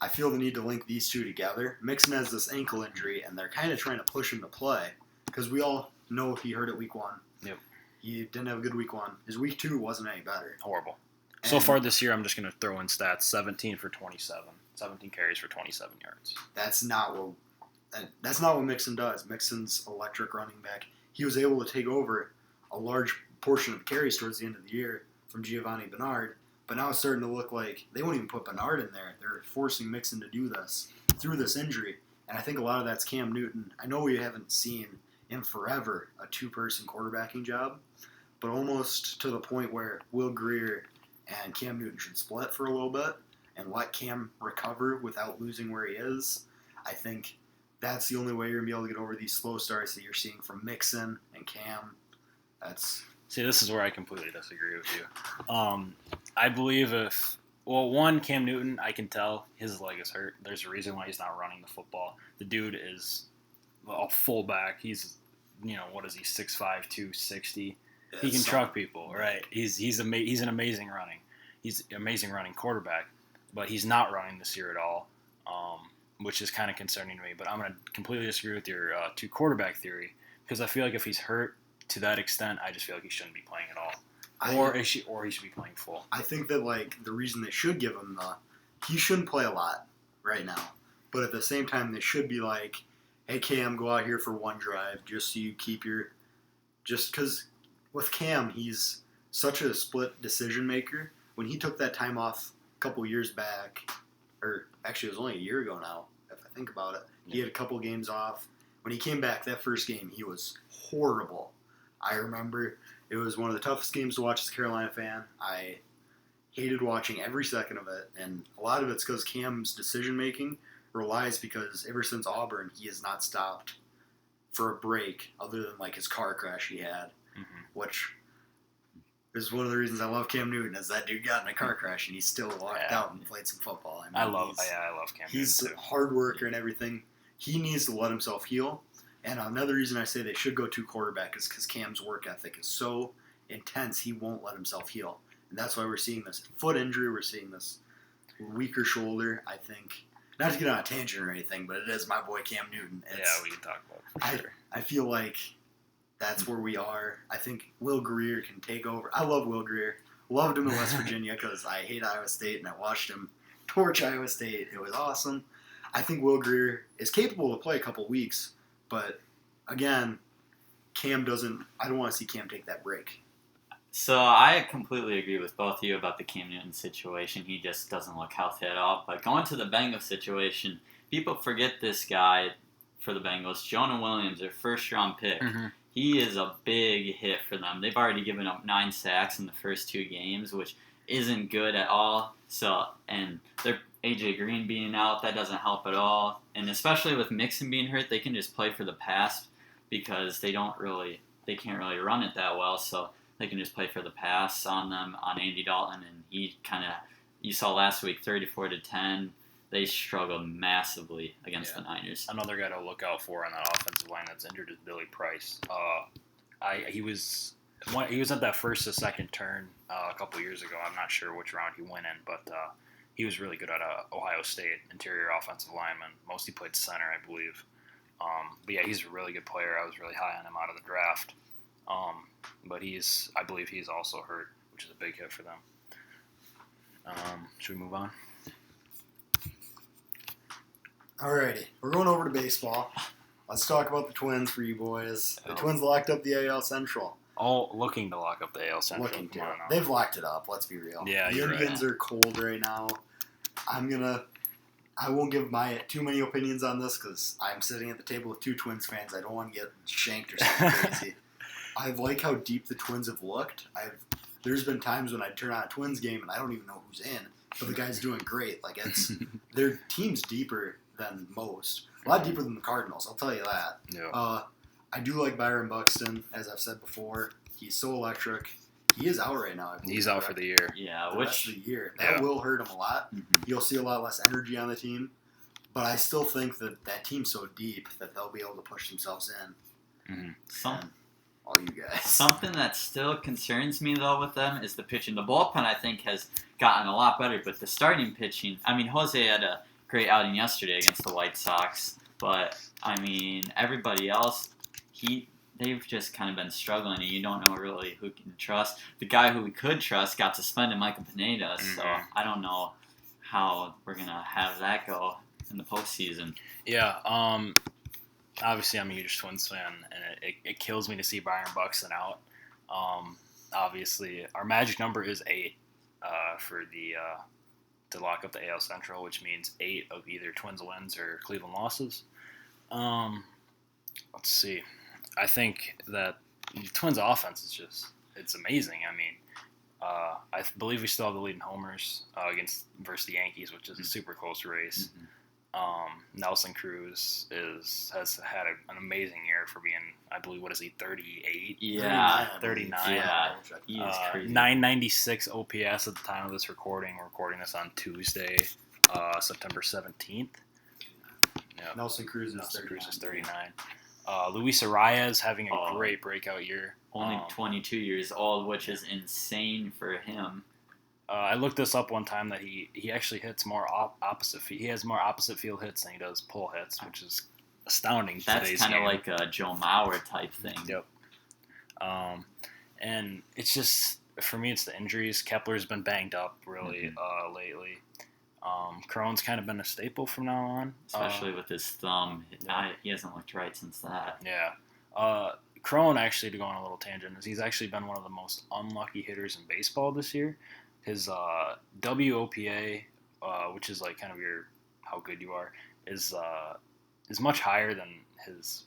I feel the need to link these two together. Mixon has this ankle injury, and they're kind of trying to push him to play because we all know he hurt it week 1. Yep. He didn't have a good week 1. His week 2 wasn't any better. Horrible. So far this year, I'm just going to throw in stats: 17 for 27, 17 carries for 27 yards. That's not what Mixon does. Mixon's electric running back. He was able to take over a large portion of the carries towards the end of the year from Giovanni Bernard, but now it's starting to look like they won't even put Bernard in there. They're forcing Mixon to do this through this injury, and I think a lot of that's Cam Newton. I know we haven't seen in forever a two-person quarterbacking job, but almost to the point where Will Greer and Cam Newton should split for a little bit and let Cam recover without losing where he is. I think that's the only way you're going to be able to get over these slow starts that you're seeing from Mixon and Cam. See, this is where I completely disagree with you. I believe Cam Newton, I can tell his leg is hurt. There's a reason why he's not running the football. The dude is a fullback. He's, what is he, 6'5", 260. He can truck people, right? He's an amazing running quarterback, but he's not running this year at all, which is kind of concerning to me. But I'm going to completely disagree with your two quarterback theory because I feel like if he's hurt to that extent, I just feel like he shouldn't be playing at all, or he should be playing full. I think that the reason they should give him he shouldn't play a lot right now, but at the same time they should be like, hey Cam, go out here for one drive just so you keep because. With Cam, he's such a split decision maker. When he took that time off a couple years back, or actually it was only a year ago now, if I think about it, he had a couple games off. When he came back, that first game, he was horrible. I remember it was one of the toughest games to watch as a Carolina fan. I hated watching every second of it, and a lot of it's because Cam's decision making relies because ever since Auburn, he has not stopped for a break other than his car crash he had. Mm-hmm. Which is one of the reasons I love Cam Newton, is that dude got in a car crash and he still walked out and played some football. I love Cam Newton. He's a hard worker and everything. He needs to let himself heal. And another reason I say they should go to quarterback is because Cam's work ethic is so intense, he won't let himself heal. And that's why we're seeing this foot injury, we're seeing this weaker shoulder, I think. Not to get on a tangent or anything, but it is my boy Cam Newton. We can talk about it for sure. I feel like that's where we are. I think Will Greer can take over. I love Will Greer. Loved him in West Virginia because I hate Iowa State, and I watched him torch Iowa State. It was awesome. I think Will Greer is capable to play a couple weeks, but again, Cam doesn't. I don't want to see Cam take that break. So I completely agree with both of you about the Cam Newton situation. He just doesn't look healthy at all. But going to the Bengals situation, people forget this guy for the Bengals, Jonah Williams, their first-round pick. Mm-hmm. He is a big hit for them. They've already given up 9 sacks in the first 2 games, which isn't good at all. So, and they're AJ Green being out, that doesn't help at all. And especially with Mixon being hurt, they can just play for the pass because they can't really run it that well. So they can just play for the pass on them, on Andy Dalton, and you saw last week, 34-10. They struggled massively against the Niners. Another guy to look out for on that offensive line that's injured is Billy Price. He was at that first to second turn a couple years ago. I'm not sure which round he went in, but he was really good at Ohio State interior offensive lineman. Mostly played center, I believe. But yeah, he's a really good player. I was really high on him out of the draft. But I believe he's also hurt, which is a big hit for them. Should we move on? Alrighty, we're going over to baseball. Let's talk about the Twins for you boys. The Twins locked up the AL Central. Looking to lock up the AL Central. They've locked it up, let's be real. Yeah, the Indians are cold right now. I'm going to I won't give my too many opinions on this because I'm sitting at the table with two Twins fans. I don't want to get shanked or something crazy. I like how deep the Twins have looked. There's been times when I turn on a Twins game and I don't even know who's in, but the guy's doing great. Like their team's deeper than most, a lot deeper than the Cardinals. I'll tell you that. Yeah. I do like Byron Buxton, as I've said before. He's so electric. He is out right now. He's out for the year. Yeah, the rest of the year. That will hurt him a lot. Mm-hmm. You'll see a lot less energy on the team. But I still think that team's so deep that they'll be able to push themselves in. Mm-hmm. All you guys. Something that still concerns me, though, with them is the pitching. The bullpen, I think, has gotten a lot better, but the starting pitching, I mean, Jose had a great outing yesterday against the White Sox, but, I mean, everybody else, they've just kind of been struggling, and you don't know really who can trust. The guy who we could trust got suspended, Michael Pineda, so I don't know how we're going to have that go in the postseason. Yeah, obviously I'm a huge Twins fan, and it kills me to see Byron Buxton out. Obviously, our magic number is 8 for to lock up the AL Central, which means 8 of either Twins wins or Cleveland losses. Let's see. I think that the Twins' offense is it's amazing. I mean, I believe we still have the lead in homers versus the Yankees, which is a super close race. Mm-hmm. Nelson Cruz has had an amazing year for being, I believe, what is he, 38? Yeah. 39. Yeah, he is crazy. 996 OPS at the time of this recording. We're recording this on Tuesday, September 17th. Yep. Nelson Cruz is 39. Luis Arias having a great breakout year. Only 22 years old, which is insane for him. I looked this up one time that he actually hits more opposite field. He has more opposite field hits than he does pull hits, which is astounding. That's kind of like a Joe Mauer type thing. Yep. And it's just, for me, it's the injuries. Kepler's been banged up really lately. Cron's kind of been a staple from now on. Especially with his thumb. He hasn't looked right since that. Yeah. Cron, actually, to go on a little tangent, is he's actually been one of the most unlucky hitters in baseball this year. His WOPA, which is like kind of how good you are, is much higher than his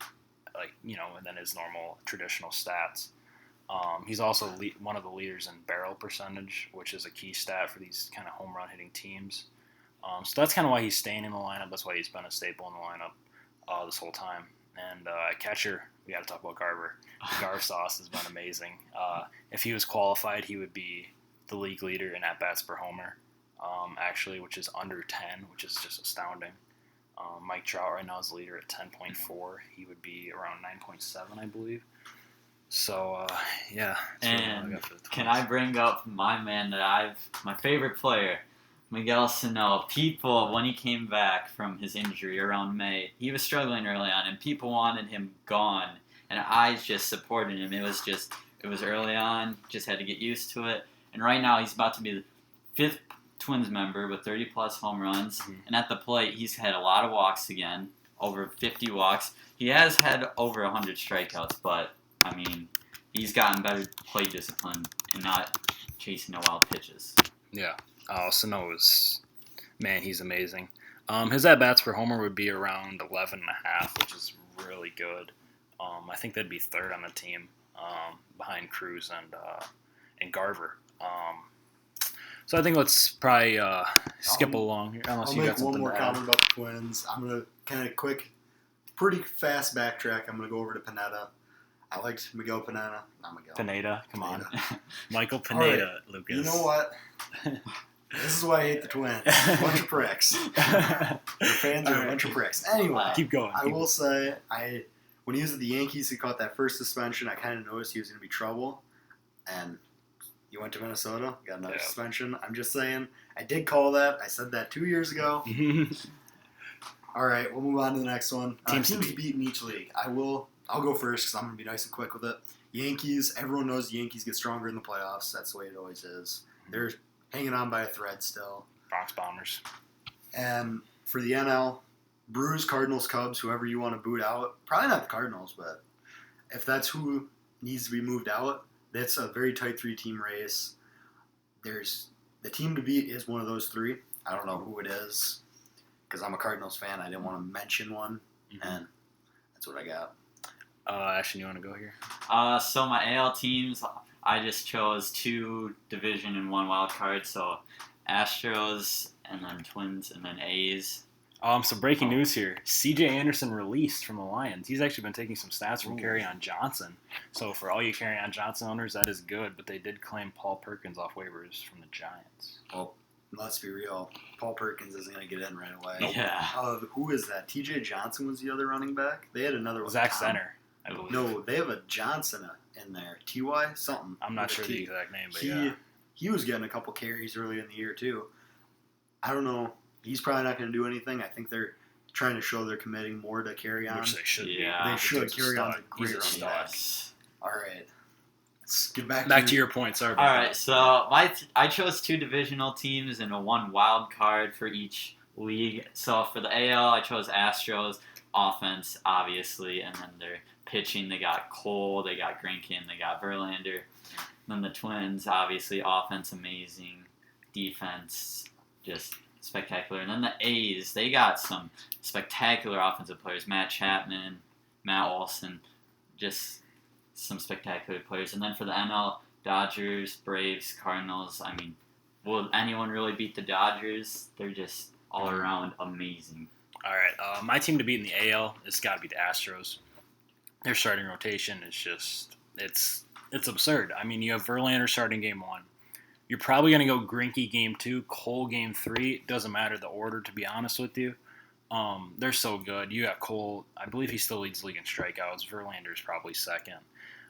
than his normal traditional stats. He's also one of the leaders in barrel percentage, which is a key stat for these kind of home run hitting teams. So that's kind of why he's staying in the lineup. That's why he's been a staple in the lineup this whole time. And at catcher, we got to talk about Garver. The Garv sauce has been amazing. If he was qualified, he would be the league leader in at-bats per homer, actually, which is under 10, which is just astounding. Mike Trout right now is the leader at 10.4. He would be around 9.7, I believe. So, yeah. And can I bring up my man my favorite player, Miguel Sano? People, when he came back from his injury around May, he was struggling early on, and people wanted him gone, and I just supported him. It was early on, just had to get used to it. And right now, he's about to be the 5th Twins member with 30-plus home runs. Mm-hmm. And at the plate, he's had a lot of walks again, over 50 walks. He has had over 100 strikeouts, but, I mean, he's gotten better plate discipline and not chasing no wild pitches. Yeah. Sano he's amazing. His at-bats per homer would be around 11.5, which is really good. I think that'd be 3rd on the team behind Cruz and Garver. So I think let's probably skip along here. I'll make one more comment about the Twins. I'm going to kind of pretty fast backtrack. I'm going to go over to Pineda. I liked Miguel Pineda. Not Miguel. Pineda, come on. Michael Pineda, right. Lucas. You know what? This is why I hate the Twins. A bunch of pricks. Their fans are a bunch of pricks. Anyway, keep going. I will say, when he was at the Yankees, he caught that first suspension. I kind of noticed he was going to be trouble. And he went to Minnesota, got another suspension. I'm just saying, I did call that. I said that 2 years ago. All right, we'll move on to the next one. Teams to beat in each league. I'll go first because I'm going to be nice and quick with it. Yankees, everyone knows the Yankees get stronger in the playoffs. That's the way it always is. They're hanging on by a thread still. Bronx Bombers. And for the NL, Brewers, Cardinals, Cubs, whoever you want to boot out. Probably not the Cardinals, but if that's who needs to be moved out, that's a very tight 3-team race. The team to beat is one of those 3. I don't know who it is. because I'm a Cardinals fan, I didn't want to mention one, and that's what I got. Ashton, you want to go here? So my AL teams, I just chose 2 division and 1 wild card. So Astros and then Twins and then A's. So breaking news here. C.J. Anderson released from the Lions. He's actually been taking some stats from Kerryon Johnson. So for all you Kerryon Johnson owners, that is good. But they did claim Paul Perkins off waivers from the Giants. Well, let's be real. Paul Perkins isn't going to get in right away. Yeah. Who is that? T.J. Johnson was the other running back? They had another one. Zach Center, I believe. No, they have a Johnson in there. T.Y. something. I'm not sure the exact name, but he was getting a couple carries early in the year, too. I don't know. He's probably not going to do anything. I think they're trying to show they're committing more to Kerryon. Which they should be. They should. Kerryon's a great running back. Yes. All right. Let's get back to your point. Sorry. All right. So I chose 2 divisional teams and a 1 wild card for each league. So for the AL, I chose Astros offense, obviously, and then their pitching. They got Cole, they got Greinke, they got Verlander. Then the Twins, obviously, offense amazing, defense just spectacular. And then the A's, they got some spectacular offensive players. Matt Chapman, Matt Olson, just some spectacular players. And then for the NL, Dodgers, Braves, Cardinals. I mean, will anyone really beat the Dodgers? They're just all around amazing. All right. My team to beat in the AL has got to be the Astros. Their starting rotation is just it's absurd. I mean, you have Verlander starting game 1. You're probably going to go Greinke game 2, Cole game 3. It doesn't matter the order, to be honest with you. They're so good. You got Cole. I believe he still leads the league in strikeouts. Verlander's probably second.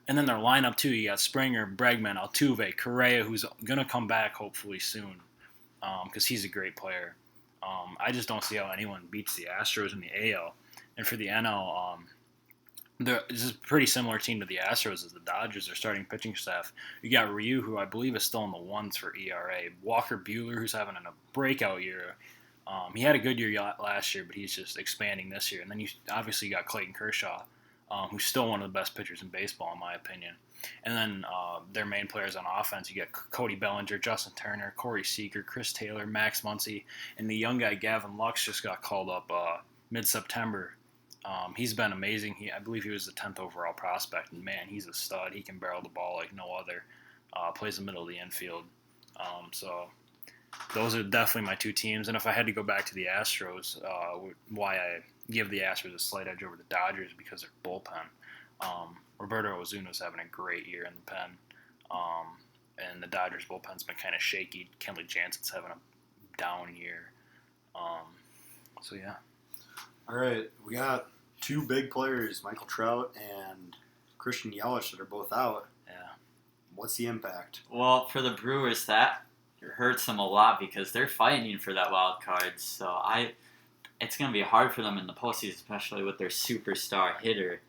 And then their lineup, too, you got Springer, Bregman, Altuve, Correa, who's going to come back hopefully soon because he's a great player. I just don't see how anyone beats the Astros in the AL. And for the NL, this is a pretty similar team to the Astros as the Dodgers. Their starting pitching staff. You got Ryu, who I believe is still in the ones for ERA. Walker Buehler, who's having a breakout year. He had a good year last year, but he's just expanding this year. And then you obviously got Clayton Kershaw, who's still one of the best pitchers in baseball, in my opinion. And then their main players on offense, you got Cody Bellinger, Justin Turner, Corey Seager, Chris Taylor, Max Muncy, and the young guy Gavin Lux just got called up mid-September. He's been amazing. I believe he was the 10th overall prospect, and man, he's a stud. He can barrel the ball like no other. Plays the middle of the infield. So those are definitely my 2 teams. And if I had to go back to the Astros, why I give the Astros a slight edge over the Dodgers because their bullpen. Roberto Ozuna's having a great year in the pen, and the Dodgers bullpen's been kind of shaky. Kenley Jansen's having a down year. So yeah. All right, we got 2 big players, Michael Trout and Christian Yelich, that are both out. Yeah. What's the impact? Well, for the Brewers, that hurts them a lot because they're fighting for that wild card. So it's going to be hard for them in the postseason, especially with their superstar hitter,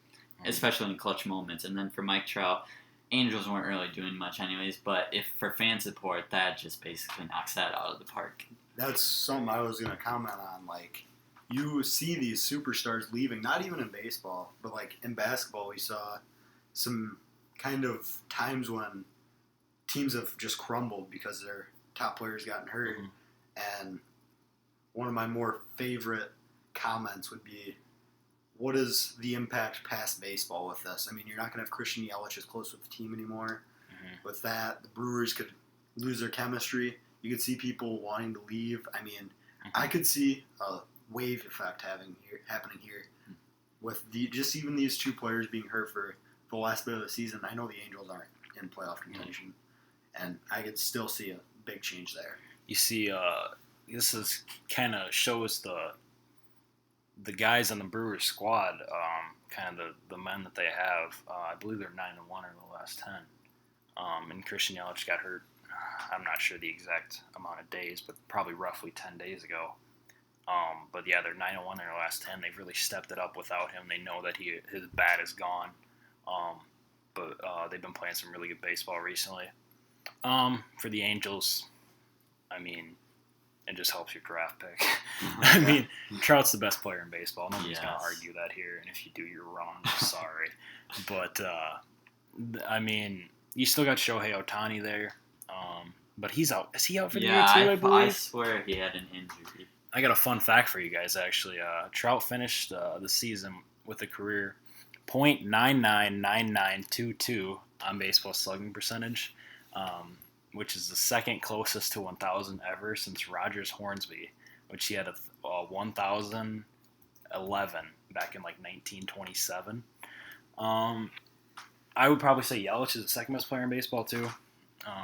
especially in clutch moments. And then for Mike Trout, Angels weren't really doing much anyways, but if for fan support, that just basically knocks that out of the park. That's something I was going to comment on. Like, you see these superstars leaving, not even in baseball, but like in basketball, we saw some kind of times when teams have just crumbled because their top players gotten hurt. And one of my more favorite comments would be, what is the impact past baseball with this? I mean, you're not going to have Christian Yelich as close with the team anymore. With that, the Brewers could lose their chemistry. You could see people wanting to leave. I mean, I could see a wave effect happening here with just even these 2 players being hurt for the last bit of the season. I know the Angels aren't in playoff contention, and I could still see a big change there. You see, this is kind of shows the guys on the Brewers squad, kind of the men that they have. I believe they're 9-1 in the last 10. And Christian Yelich got hurt. I'm not sure the exact amount of days, but probably roughly 10 days ago. But yeah, they're 9-1 in their last 10. They've really stepped it up without him. They know that his bat is gone. But they've been playing some really good baseball recently. For the Angels, I mean, it just helps your draft pick. I mean, Trout's the best player in baseball. Nobody's going to argue that here. And if you do, you're wrong. I'm sorry. But, I mean, you still got Shohei Ohtani there. but he's out. Is he out for the Yeah, year too? I believe. I swear he had an injury. I got a fun fact for you guys. Actually, Trout finished the season with a career .999922 on baseball slugging percentage, which is the second closest to 1,000 ever since Rogers Hornsby, which he had a 1,011 back in like 1927. I would probably say Yelich is the second best player in baseball too.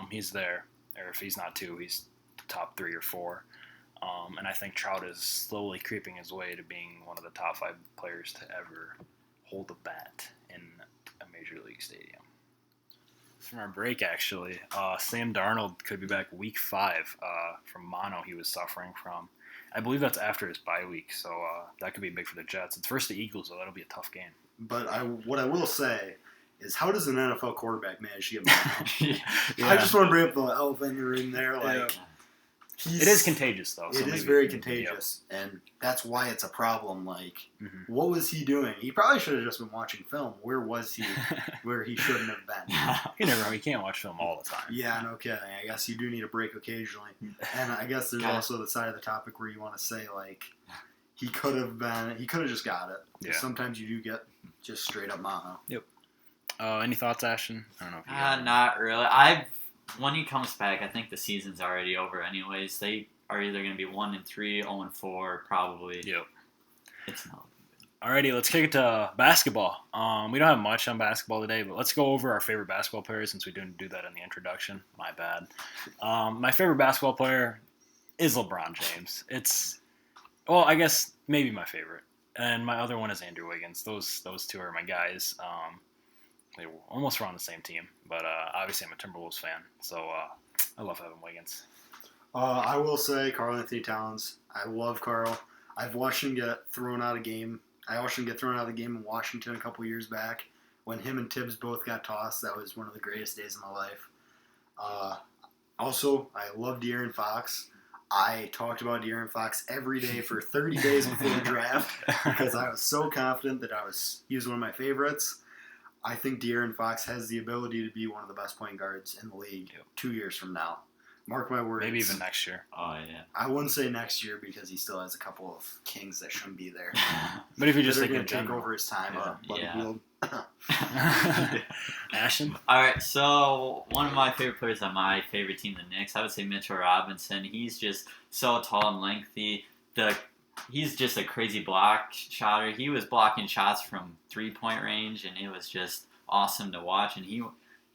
He's there, or if he's not two, he's top 3 or 4. And I think Trout is slowly creeping his way to being one of the top 5 players to ever hold a bat in a major league stadium. From our break, actually, Sam Darnold could be back week 5 from mono he was suffering from. I believe that's after his bye week, so that could be big for the Jets. It's versus the Eagles, so that'll be a tough game. But what I will say is, how does an NFL quarterback manage to get mono? Yeah. I just want to bring up the elephant in the room there. Like, it is contagious, though. It is very contagious, and that's why it's a problem. Like, what was he doing? He probably should have just been watching film. Where was he? Where he shouldn't have been. You can't watch film all the time. Yeah, no kidding. I guess you do need a break occasionally. And I guess there's also the side of the topic where you want to say, like, he could have just got it. Yeah. Sometimes you do get just straight up mono. Yep. Any thoughts, Ashton? I don't know if you not really. When he comes back, I think the season's already over anyways. They are either going to be 1-3, 0-4, probably. Yep. It's not. Alrighty, let's kick it to basketball. We don't have much on basketball today, but let's go over our favorite basketball players since we didn't do that in the introduction. My bad. My favorite basketball player is LeBron James. I guess maybe my favorite. And my other one is Andrew Wiggins. Those two are my guys. They were almost on the same team, but obviously I'm a Timberwolves fan, so I love having Wiggins. I will say Karl Anthony Towns. I love Karl. I've watched him get thrown out of game. I watched him get thrown out of the game in Washington a couple years back when him and Tibbs both got tossed. That was one of the greatest days of my life. Also, I love De'Aaron Fox. I talked about De'Aaron Fox every day for 30 days before the draft because I was so confident that he was one of my favorites. I think De'Aaron Fox has the ability to be one of the best point guards in the league 2 years from now. Mark my words. Maybe even next year. Oh, yeah. I wouldn't say next year because he still has a couple of kings that shouldn't be there. But if you just think take over his time, Ashton? All right, so one of my favorite players on my favorite team, the Knicks, I would say Mitchell Robinson. He's just so tall and lengthy. He's just a crazy block shotter. He was blocking shots from 3-point range, and it was just awesome to watch. And he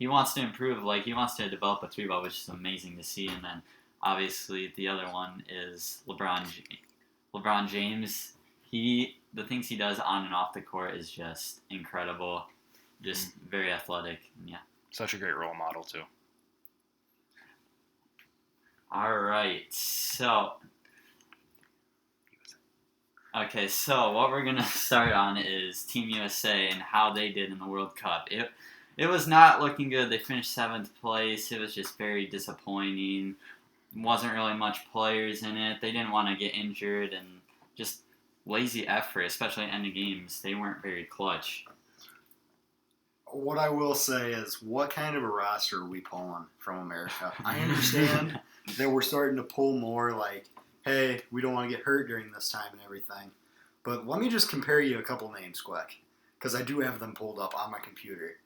wants to improve. Like, he wants to develop a 3-ball, which is amazing to see. And then, obviously, the other one is LeBron James. The things he does on and off the court is just incredible. Just very athletic. Yeah. Such a great role model, too. All right, so... Okay, so what we're going to start on is Team USA and how they did in the World Cup. It was not looking good. They finished 7th place. It was just very disappointing. Wasn't really much players in it. They didn't want to get injured and just lazy effort, especially at end of games. They weren't very clutch. What I will say is, what kind of a roster are we pulling from America? I understand that we're starting to pull more like, hey, we don't want to get hurt during this time and everything. But let me just compare you a couple names quick, because I do have them pulled up on my computer.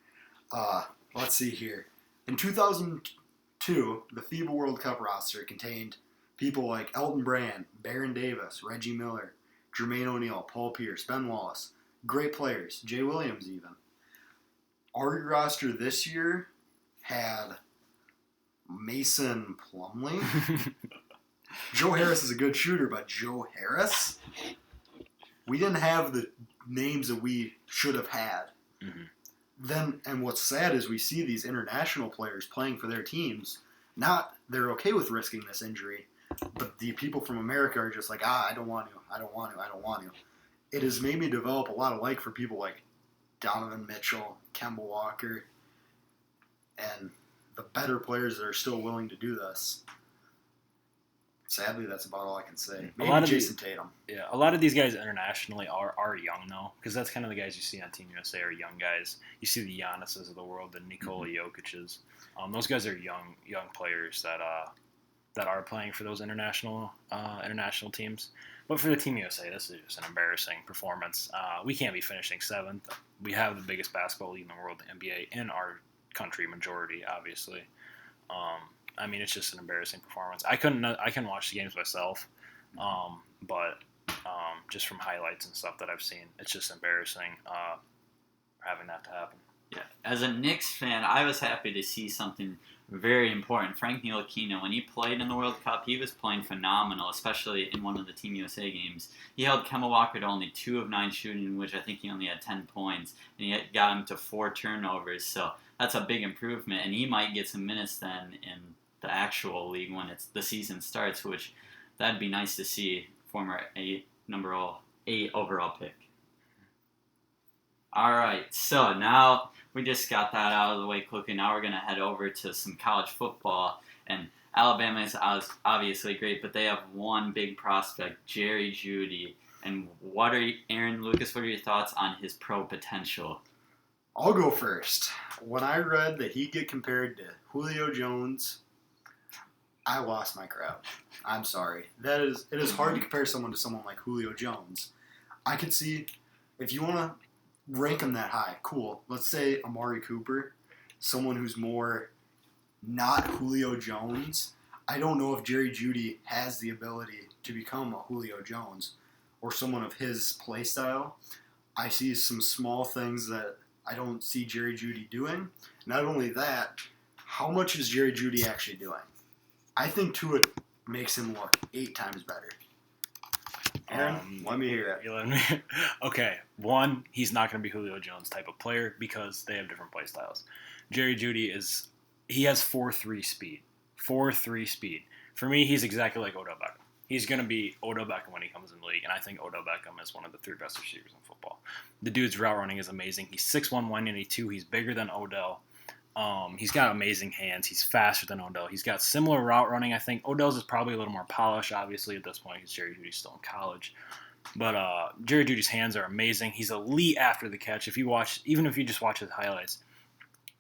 Let's see here. In 2002, the FIBA World Cup roster contained people like Elton Brand, Baron Davis, Reggie Miller, Jermaine O'Neal, Paul Pierce, Ben Wallace. Great players. Jay Williams even. Our roster this year had Mason Plumlee. Joe Harris is a good shooter, but Joe Harris? We didn't have the names that we should have had. Then, and what's sad is we see these international players playing for their teams. They're okay with risking this injury, but the people from America are just like, I don't want to. It has made me develop a lot of like for people like Donovan Mitchell, Kemba Walker, and the better players that are still willing to do this. Sadly, that's about all I can say. A Maybe lot of Jason Tatum. Yeah, a lot of these guys internationally are young though, because that's kind of the guys you see on Team USA are young guys. You see the Giannis's of the world, the Nikola Jokic's. Those guys are young players that are playing for those international teams. But for the Team USA, this is just an embarrassing performance. We can't be finishing 7th. We have the biggest basketball league in the world, the NBA, in our country majority, obviously. I mean, it's just an embarrassing performance. I couldn't watch the games myself, but just from highlights and stuff that I've seen, it's just embarrassing having that to happen. Yeah, as a Knicks fan, I was happy to see something very important. Frank Ntilikina, when he played in the World Cup, he was playing phenomenal, especially in one of the Team USA games. He held Kemba Walker to only 2 of 9 shooting, in which I think he only had 10 points, and he got him to 4 turnovers. So that's a big improvement, and he might get some minutes then in the actual league when the season starts, which that'd be nice to see. Former number 8 overall pick. All right, so now we just got that out of the way quickly. Now we're going to head over to some college football. And Alabama is obviously great, but they have one big prospect, Jerry Jeudy. And Aaron Lucas, what are your thoughts on his pro potential? I'll go first. When I read that he'd get compared to Julio Jones, I lost my crap. I'm sorry. It is hard to compare someone to someone like Julio Jones. I could see, if you want to rank him that high, cool. Let's say Amari Cooper, someone who's more not Julio Jones. I don't know if Jerry Jeudy has the ability to become a Julio Jones or someone of his play style. I see some small things that I don't see Jerry Jeudy doing. Not only that, how much is Jerry Jeudy actually doing? I think Tua makes him look 8 times better. Aaron, let me hear it. Okay, one, he's not going to be Julio Jones type of player because they have different play styles. Jerry Jeudy he has 4.3 speed. 4.3 speed. For me, he's exactly like Odell Beckham. He's going to be Odell Beckham when he comes in the league, and I think Odell Beckham is one of the 3 best receivers in football. The dude's route running is amazing. He's 6'1", 192. He's bigger than Odell. He's got amazing hands. He's faster than Odell. He's got similar route running. I think Odell's is probably a little more polished, obviously, at this point because Jerry Jeudy's still in college. But Jerry Jeudy's hands are amazing. He's elite after the catch. Even if you just watch his highlights,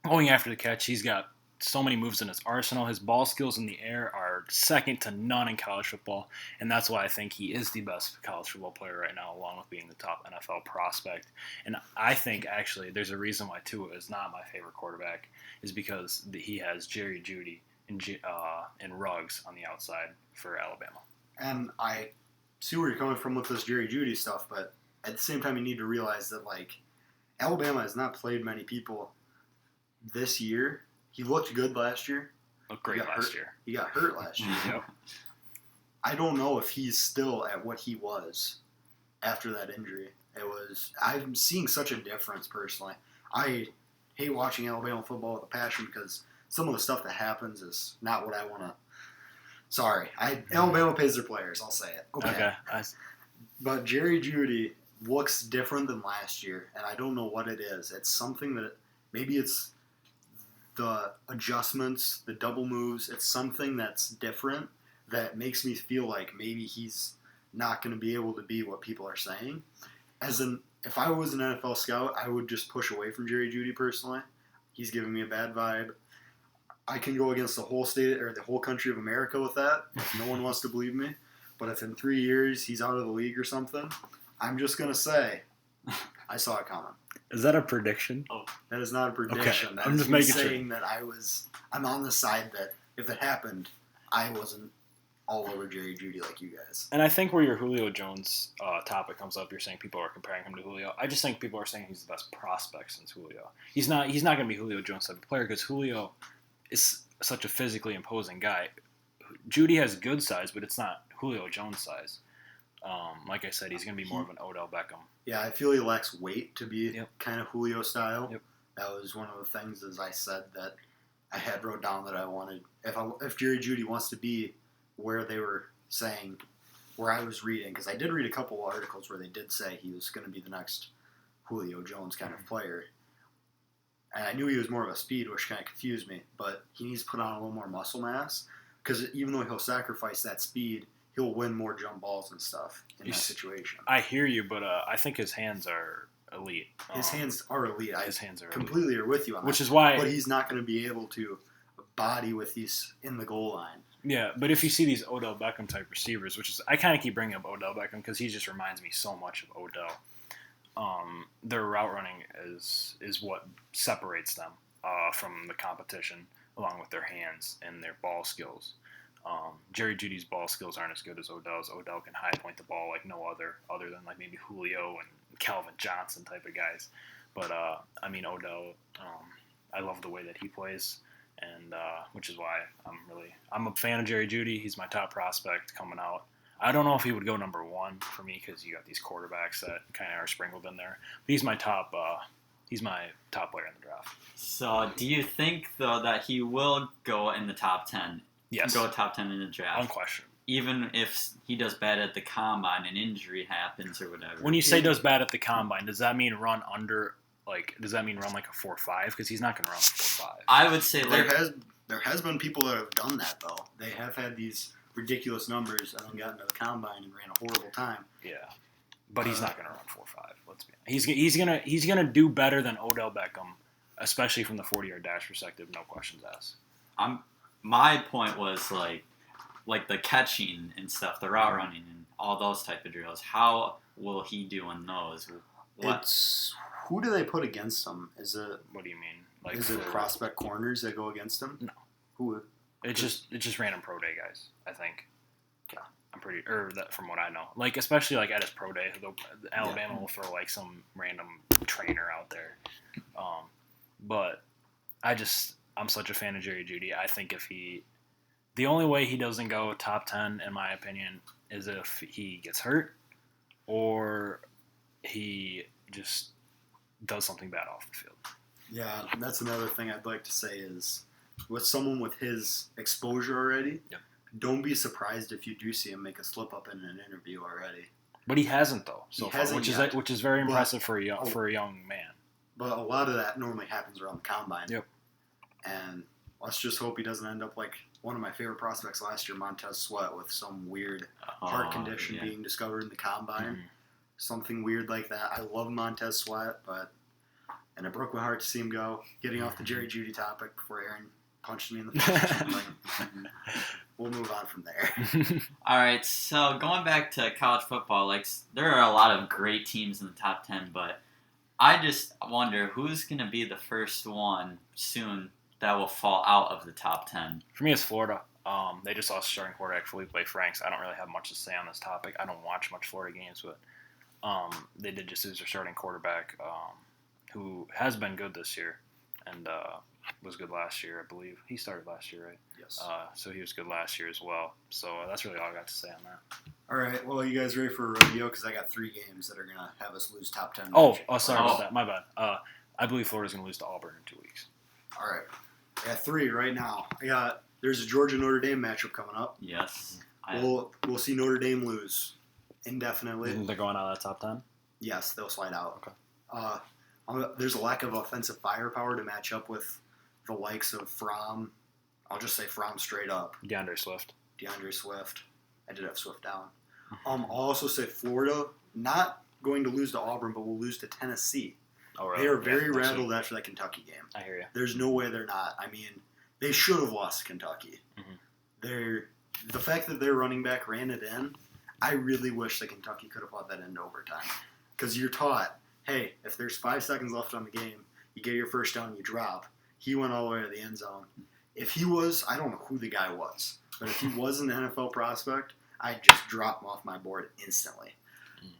going after the catch, he's got so many moves in his arsenal. His ball skills in the air are second to none in college football, and that's why I think he is the best college football player right now, along with being the top NFL prospect. And I think, actually, there's a reason why Tua is not my favorite quarterback, is because he has Jerry Jeudy and Ruggs on the outside for Alabama. And I see where you're coming from with this Jerry Jeudy stuff, but at the same time, you need to realize that, Alabama has not played many people this year. He looked good last year. Looked great last year. He got hurt last year. Yep. I don't know if he's still at what he was after that injury. I'm seeing such a difference personally. I hate watching Alabama football with a passion because some of the stuff that happens is not what I want to. Sorry. Alabama pays their players. I'll say it. Okay. But Jerry Jeudy looks different than last year, and I don't know what it is. It's something that maybe it's the adjustments, the double moves. It's something that's different that makes me feel like maybe he's not going to be able to be what people are saying. If I was an NFL scout, I would just push away from Jerry Jeudy personally. He's giving me a bad vibe. I can go against the whole state or the whole country of America with that if no one wants to believe me. But if in 3 years he's out of the league or something, I'm just going to say I saw it coming. Is that a prediction? Oh, that is not a prediction. Okay. I'm just making saying that I'm on the side that if it happened, I wasn't all over Jerry Jeudy like you guys. And I think where your Julio Jones topic comes up, you're saying people are comparing him to Julio. I just think people are saying he's the best prospect since Julio. He's not going to be Julio Jones type of player because Julio is such a physically imposing guy. Jeudy has good size, but it's not Julio Jones size. Like I said, he's going to be more of an Odell Beckham. Yeah, I feel he lacks weight to be kind of Julio style. Yep. That was one of the things, as I said, that I had wrote down that I wanted. If Jerry Jeudy wants to be where they were saying, where I was reading, because I did read a couple articles where they did say he was going to be the next Julio Jones kind of player. And I knew he was more of a speed, which kind of confused me, but he needs to put on a little more muscle mass. because even though he'll sacrifice that speed, he'll win more jump balls and stuff in that situation. I hear you, but I think his hands are elite. His hands are elite. His hands are completely elite. are with you on that. Which is why... But he's not going to be able to body with these in the goal line. Yeah, but if you see these Odell Beckham type receivers, which is... I kind of keep bringing up Odell Beckham because he just reminds me so much of Odell. Their route running is what separates them from the competition, along with their hands and their ball skills. Jerry Jeudy's ball skills aren't as good as Odell's. Odell can high point the ball like no other than like maybe Julio and Calvin Johnson type of guys. But Odell, I love the way that he plays, and which is why I'm a fan of Jerry Jeudy. He's my top prospect coming out. I don't know if he would go number one for me because you got these quarterbacks that kind of are sprinkled in there. But he's my top player in the draft. So, do you think though that he will go in the top 10? Yes. Go top 10 in the draft. Unquestioned. Even if he does bad at the combine and injury happens or whatever. When you say does bad at the combine, does that mean run under? Does that mean run like a 4.5? Because he's not going to run a 4.5. I would say there has been people that have done that though. They have had these ridiculous numbers and then got into the combine and ran a horrible time. Yeah, but he's not going to run 4.5. Let's be honest. He's gonna do better than Odell Beckham, especially from the 40-yard dash perspective. No questions asked. My point was like the catching and stuff, the route running and all those type of drills. How will he do in those? Who do they put against him? Is it? What do you mean? Is it prospect corners that go against him? No. Who? It's just random pro day guys. I think. Yeah. I'm pretty, from what I know, like especially like at his pro day, Alabama will throw like some random trainer out there. But I'm such a fan of Jerry Jeudy. I think the only way he doesn't go top 10, in my opinion, is if he gets hurt or he just does something bad off the field. Yeah, that's another thing I'd like to say is with someone with his exposure already, don't be surprised if you do see him make a slip up in an interview already. But he hasn't though, which is very impressive for a young man. But a lot of that normally happens around the combine. Yep. And let's just hope he doesn't end up like one of my favorite prospects last year, Montez Sweat, with some weird heart condition being discovered in the combine. Mm-hmm. Something weird like that. I love Montez Sweat, and it broke my heart to see him go. Getting off the Jerry Jeudy topic before Aaron punched me in the face. We'll move on from there. All right, so going back to college football, there are a lot of great teams in the top 10, but I just wonder who's going to be the first one soon that will fall out of the top 10. For me, it's Florida. They just lost starting quarterback Felipe Franks. I don't really have much to say on this topic. I don't watch much Florida games, but they did just lose their starting quarterback, who has been good this year and was good last year, I believe. He started last year, right? Yes. So he was good last year as well. So that's really all I got to say on that. All right. Well, you guys ready for a review? Because I got 3 games that are going to have us lose top 10. Sorry about that. My bad. I believe Florida's going to lose to Auburn in 2 weeks. All right. I got 3 right now. There's a Georgia-Notre Dame matchup coming up. Yes. We'll see Notre Dame lose indefinitely. They're going out of that top 10? Yes, they'll slide out. Okay. There's a lack of offensive firepower to match up with the likes of Fromm. I'll just say Fromm straight up. DeAndre Swift. I did have Swift down. I'll also say Florida, not going to lose to Auburn, but will lose to Tennessee. Oh, really? They are very rattled after that Kentucky game. I hear you. There's no way they're not. I mean, they should have lost to Kentucky. Mm-hmm. The fact that their running back ran it in, I really wish that Kentucky could have let that into overtime. Because you're taught, hey, if there's 5 seconds left on the game, you get your first down, you drop. He went all the way to the end zone. If he was, I don't know who the guy was, but if he was an NFL prospect, I'd just drop him off my board instantly.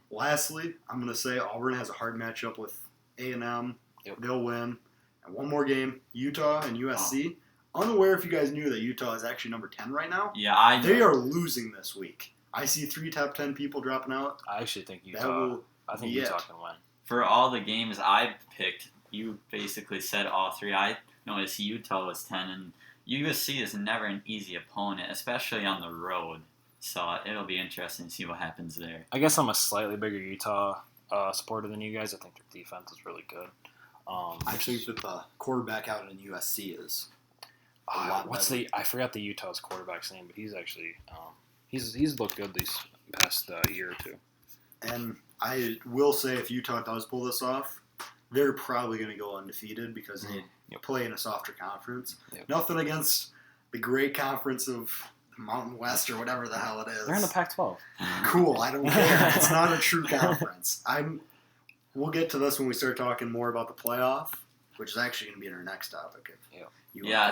Lastly, I'm going to say Auburn has a hard matchup with A&M. Yep. They'll win. And one more game, Utah and USC. Unaware if you guys knew that Utah is actually number 10 right now. Yeah, They are losing this week. I see 3 top 10 people dropping out. I actually think Utah. Utah can win. For all the games I picked, you basically said all 3. I noticed Utah was 10, and USC is never an easy opponent, especially on the road. So it'll be interesting to see what happens there. I guess I'm a slightly bigger Utah supporter than you guys. I think their defense is really good. I think that the quarterback out in USC is. I forgot the Utah's quarterback's name, but he's actually he's looked good these past year or two. And I will say, if Utah does pull this off, they're probably going to go undefeated because they play in a softer conference. Yep. Nothing against the great conference of Mountain West or whatever the hell it is. They're in the Pac-12. Cool, I don't care. It's not a true conference. We'll get to this when we start talking more about the playoff, which is actually going to be in our next topic.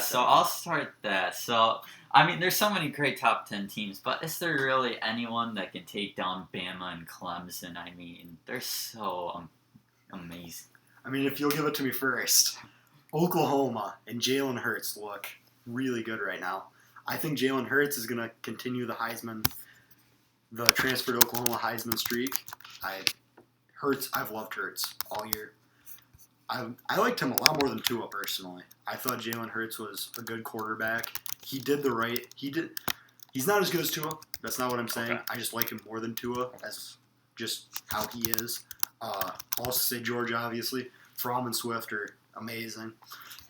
So I'll start that. So, I mean, there's so many great top 10 teams, but is there really anyone that can take down Bama and Clemson? I mean, they're so amazing. I mean, if you'll give it to me first, Oklahoma and Jalen Hurts look really good right now. I think Jalen Hurts is going to continue the transfer to Oklahoma Heisman streak. I've loved Hurts all year. I liked him a lot more than Tua personally. I thought Jalen Hurts was a good quarterback. He's not as good as Tua. That's not what I'm saying. Okay. I just like him more than Tua as just how he is. Also say Georgia, obviously. Fromm and Swift are amazing.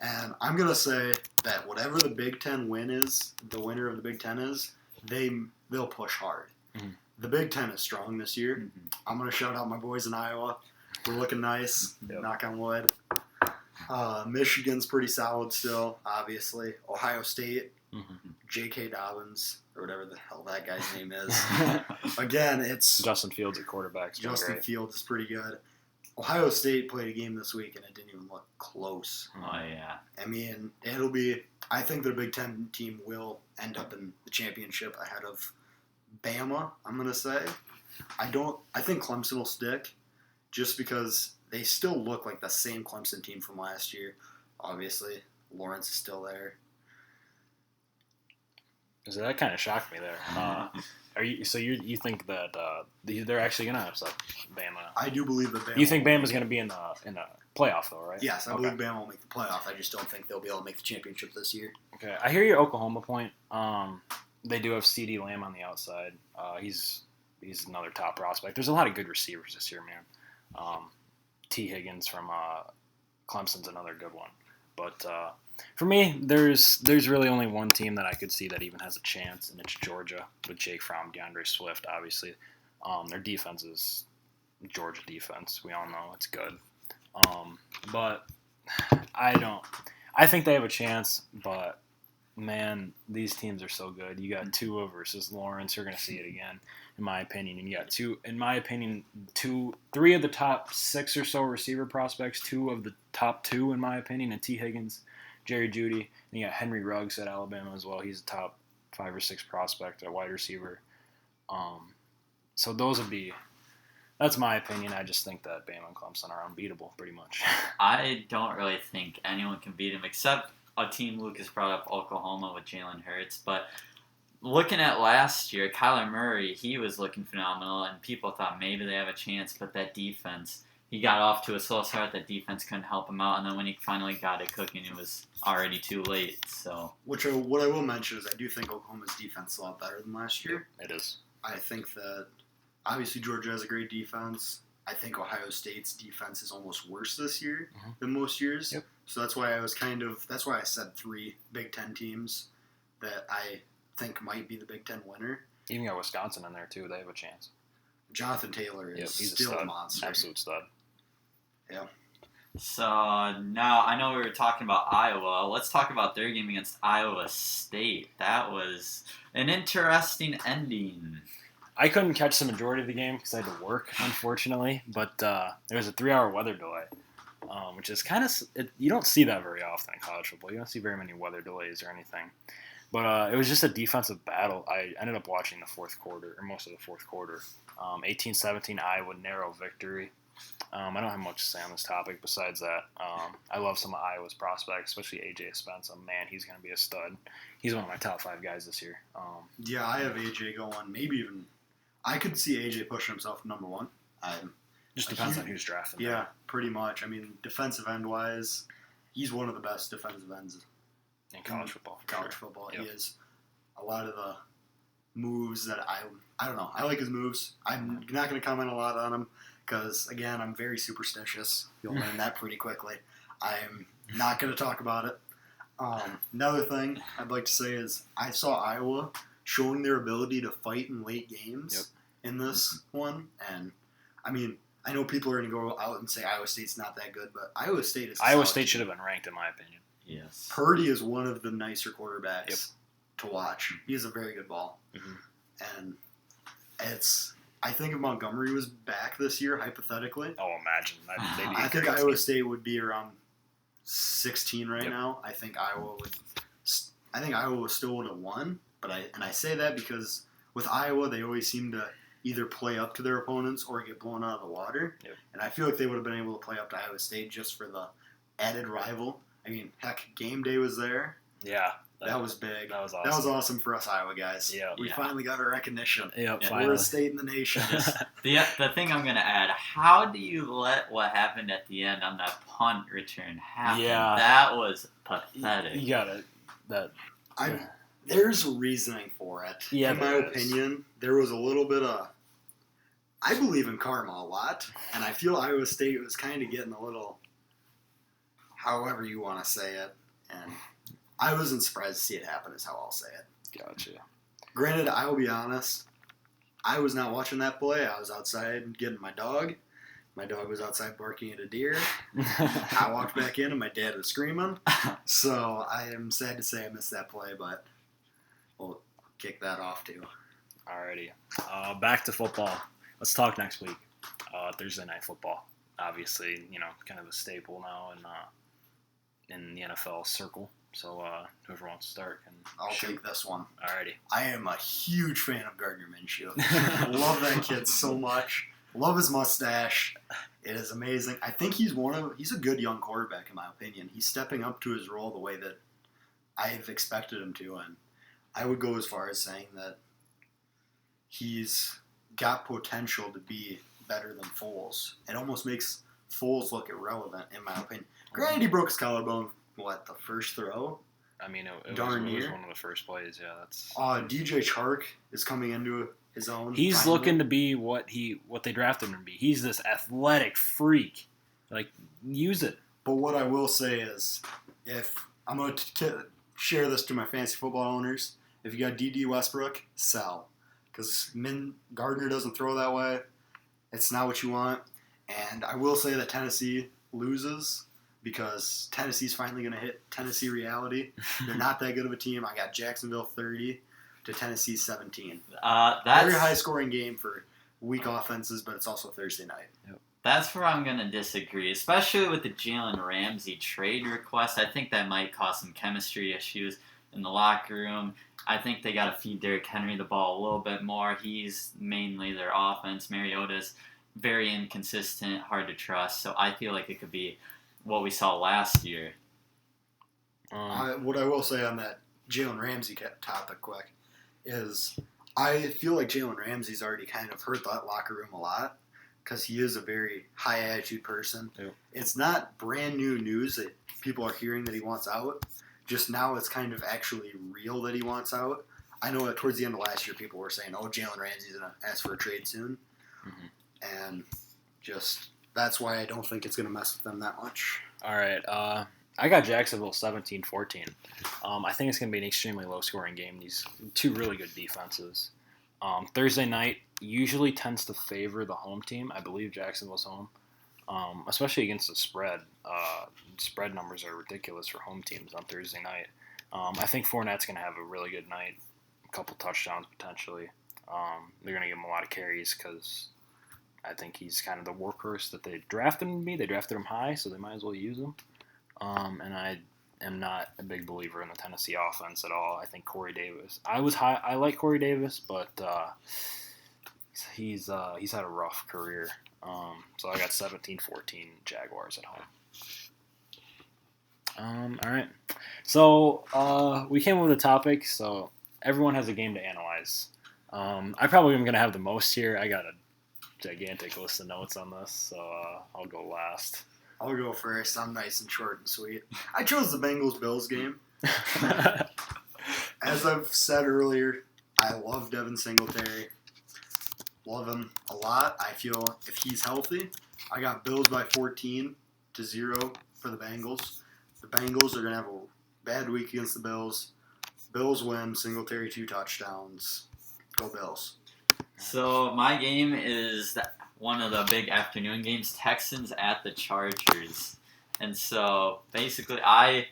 And I'm going to say that whatever the Big Ten win is, the winner of the Big Ten is, they'll push hard. Mm-hmm. The Big Ten is strong this year. Mm-hmm. I'm going to shout out my boys in Iowa. We're looking nice. Yep. Knock on wood. Michigan's pretty solid still, obviously. Ohio State, J.K. Dobbins, or whatever the hell that guy's name is. Again, it's Justin Fields at quarterback. Justin Fields is pretty good. Ohio State played a game this week, and it didn't even look close. Oh, yeah. I mean, I think their Big Ten team will end up in the championship ahead of Bama, I'm going to say. I think Clemson will stick just because they still look like the same Clemson team from last year. Obviously, Lawrence is still there. So that kind of shocked me there. You think that they're actually going to upset Bama? I do believe that Bama. You think Bama's going to be in the playoff though, right? Yes, I believe Bama will make the playoff. I just don't think they'll be able to make the championship this year. Okay, I hear your Oklahoma point. They do have C.D. Lamb on the outside. He's another top prospect. There's a lot of good receivers this year, man. T. Higgins from Clemson's another good one. But for me, there's really only one team that I could see that even has a chance, and it's Georgia with Jake Fromm, DeAndre Swift, obviously. Their defense is Georgia defense. We all know it's good. But I think they have a chance, but man, these teams are so good. You got Tua versus Lawrence. You're going to see it again, in my opinion. And you got three of the top 6 or so receiver prospects, 2 of the top 2, in my opinion, and T. Higgins, Jerry Jeudy. And you got Henry Ruggs at Alabama as well. He's a top 5 or 6 prospect at wide receiver. So that's my opinion. I just think that Bama and Clemson are unbeatable, pretty much. I don't really think anyone can beat them except a team Lucas brought up, Oklahoma, with Jalen Hurts. But looking at last year, Kyler Murray, he was looking phenomenal, and people thought maybe they have a chance, but that defense, he got off to a slow start. That defense couldn't help him out, and then when he finally got it cooking, it was already too late. So, what I will mention is I do think Oklahoma's defense is a lot better than last year. It is. I think that obviously Georgia has a great defense. I think Ohio State's defense is almost worse this year than most years. Yep. So that's why I said 3 Big Ten teams that I think might be the Big Ten winner. Even got Wisconsin in there too. They have a chance. Jonathan Taylor is he's still a a monster. Absolute stud. Yeah. So now I know we were talking about Iowa. Let's talk about their game against Iowa State. That was an interesting ending. I couldn't catch the majority of the game because I had to work, unfortunately. But there was a 3-hour weather delay, which is kind of you don't see that very often in college football. You don't see very many weather delays or anything. But it was just a defensive battle. I ended up watching the fourth quarter, or most of the fourth quarter. 18-17 Iowa, narrow victory. I don't have much to say on this topic besides that. I love some of Iowa's prospects, especially A.J. Spence. Man, he's going to be a stud. He's one of my top 5 guys this year. Yeah, I have A.J. going. Maybe even I could see A.J. pushing himself to number 1. Just depends on who's drafting. Yeah, pretty much. I mean, defensive end-wise, he's one of the best defensive ends in college football. Football, yep. He is. A lot of the moves that I don't know. I like his moves. I'm not going to comment a lot on him because, again, I'm very superstitious. You'll learn that pretty quickly. I'm not going to talk about it. Another thing I'd like to say is I saw Iowa showing their ability to fight in late games in this one. And, I mean, I know people are going to go out and say Iowa State's not that good, but Iowa State is Iowa State should have been ranked, in my opinion. Yes. Purdy is one of the nicer quarterbacks to watch. He has a very good ball. Mm-hmm. And I think if Montgomery was back this year, hypothetically, imagine. I think Iowa State would be around 16 right now. I think Iowa still would have won, but I say that because with Iowa they always seem to either play up to their opponents or get blown out of the water. And I feel like they would have been able to play up to Iowa State just for the added rival. I mean, heck, game day was there. Yeah. That was big. That was awesome. That was awesome for us Iowa guys. We finally got our recognition. We're a state in the nation. The thing I'm going to add, how do you let what happened at the end on that punt return happen? Yeah. That was pathetic. You got it. There's reasoning for it. Yeah, in my opinion, there was a little bit of... I believe in karma a lot, and I feel Iowa State was kind of getting a little... however you want to say it, and I wasn't surprised to see it happen is how I'll say it. Gotcha. Granted, I will be honest, I was not watching that play. I was outside getting my dog. My dog was outside barking at a deer. I walked back in and my dad was screaming. So I am sad to say I missed that play, but we'll kick that off too. Alrighty. Back to football. Let's talk next week. Thursday night football. Obviously, kind of a staple now in the NFL circle. So whoever wants to start can I'll take this one. Alrighty. I am a huge fan of Gardner Minshew. Love that kid so much. Love his mustache. It is amazing. I think he's a good young quarterback in my opinion. He's stepping up to his role the way that I've expected him to, and I would go as far as saying that he's got potential to be better than Foles. It almost makes Foles look irrelevant in my opinion. Granted, he broke his collarbone. The first throw? I mean, it was one of the first plays. Yeah, that's. DJ Chark is coming into his own. He's looking to be what they drafted him to be. He's this athletic freak. Use it. But what I will say is, if I'm going to share this to my fantasy football owners, if you got D.D. Westbrook, sell, because Gardner doesn't throw that way. It's not what you want. And I will say that Tennessee loses. Because Tennessee's finally going to hit Tennessee reality. They're not that good of a team. I got Jacksonville 30 to Tennessee 17. That's very high-scoring game for weak offenses, but it's also Thursday night. Yep. That's where I'm going to disagree, especially with the Jalen Ramsey trade request. I think that might cause some chemistry issues in the locker room. I think they got to feed Derrick Henry the ball a little bit more. He's mainly their offense. Mariota's very inconsistent, hard to trust. So I feel like it could be what we saw last year. What I will say on that Jalen Ramsey topic quick is I feel like Jalen Ramsey's already kind of hurt that locker room a lot because he is a very high attitude person. Yep. It's not brand new news that people are hearing that he wants out. Just now it's kind of actually real that he wants out. I know that towards the end of last year people were saying, Jalen Ramsey's going to ask for a trade soon. Mm-hmm. And just... that's why I don't think it's going to mess with them that much. All right. I got Jacksonville 17-14. I think it's going to be an extremely low-scoring game. These two really good defenses. Thursday night usually tends to favor the home team. I believe Jacksonville's home, especially against the spread. Spread numbers are ridiculous for home teams on Thursday night. I think Fournette's going to have a really good night, a couple touchdowns potentially. They're going to give him a lot of carries because I think he's kind of the workhorse that they drafted him to be. They drafted him high, so they might as well use him. And I am not a big believer in the Tennessee offense at all. I think Corey Davis. I like Corey Davis, but he's had a rough career. So I got 17-14 Jaguars at home. All right. So we came up with a topic, so everyone has a game to analyze. I probably am going to have the most here. I got a gigantic list of notes on this, so I'll go last. I'll go first. I'm nice and short and sweet. I chose the Bengals-Bills game. As I've said earlier, I love Devin Singletary. Love him a lot. I feel if he's healthy, I got Bills by 14-0 for the Bengals. The Bengals are going to have a bad week against the Bills. Bills win. Singletary 2 touchdowns. Go Bills. So my game is one of the big afternoon games, Texans at the Chargers. And so basically I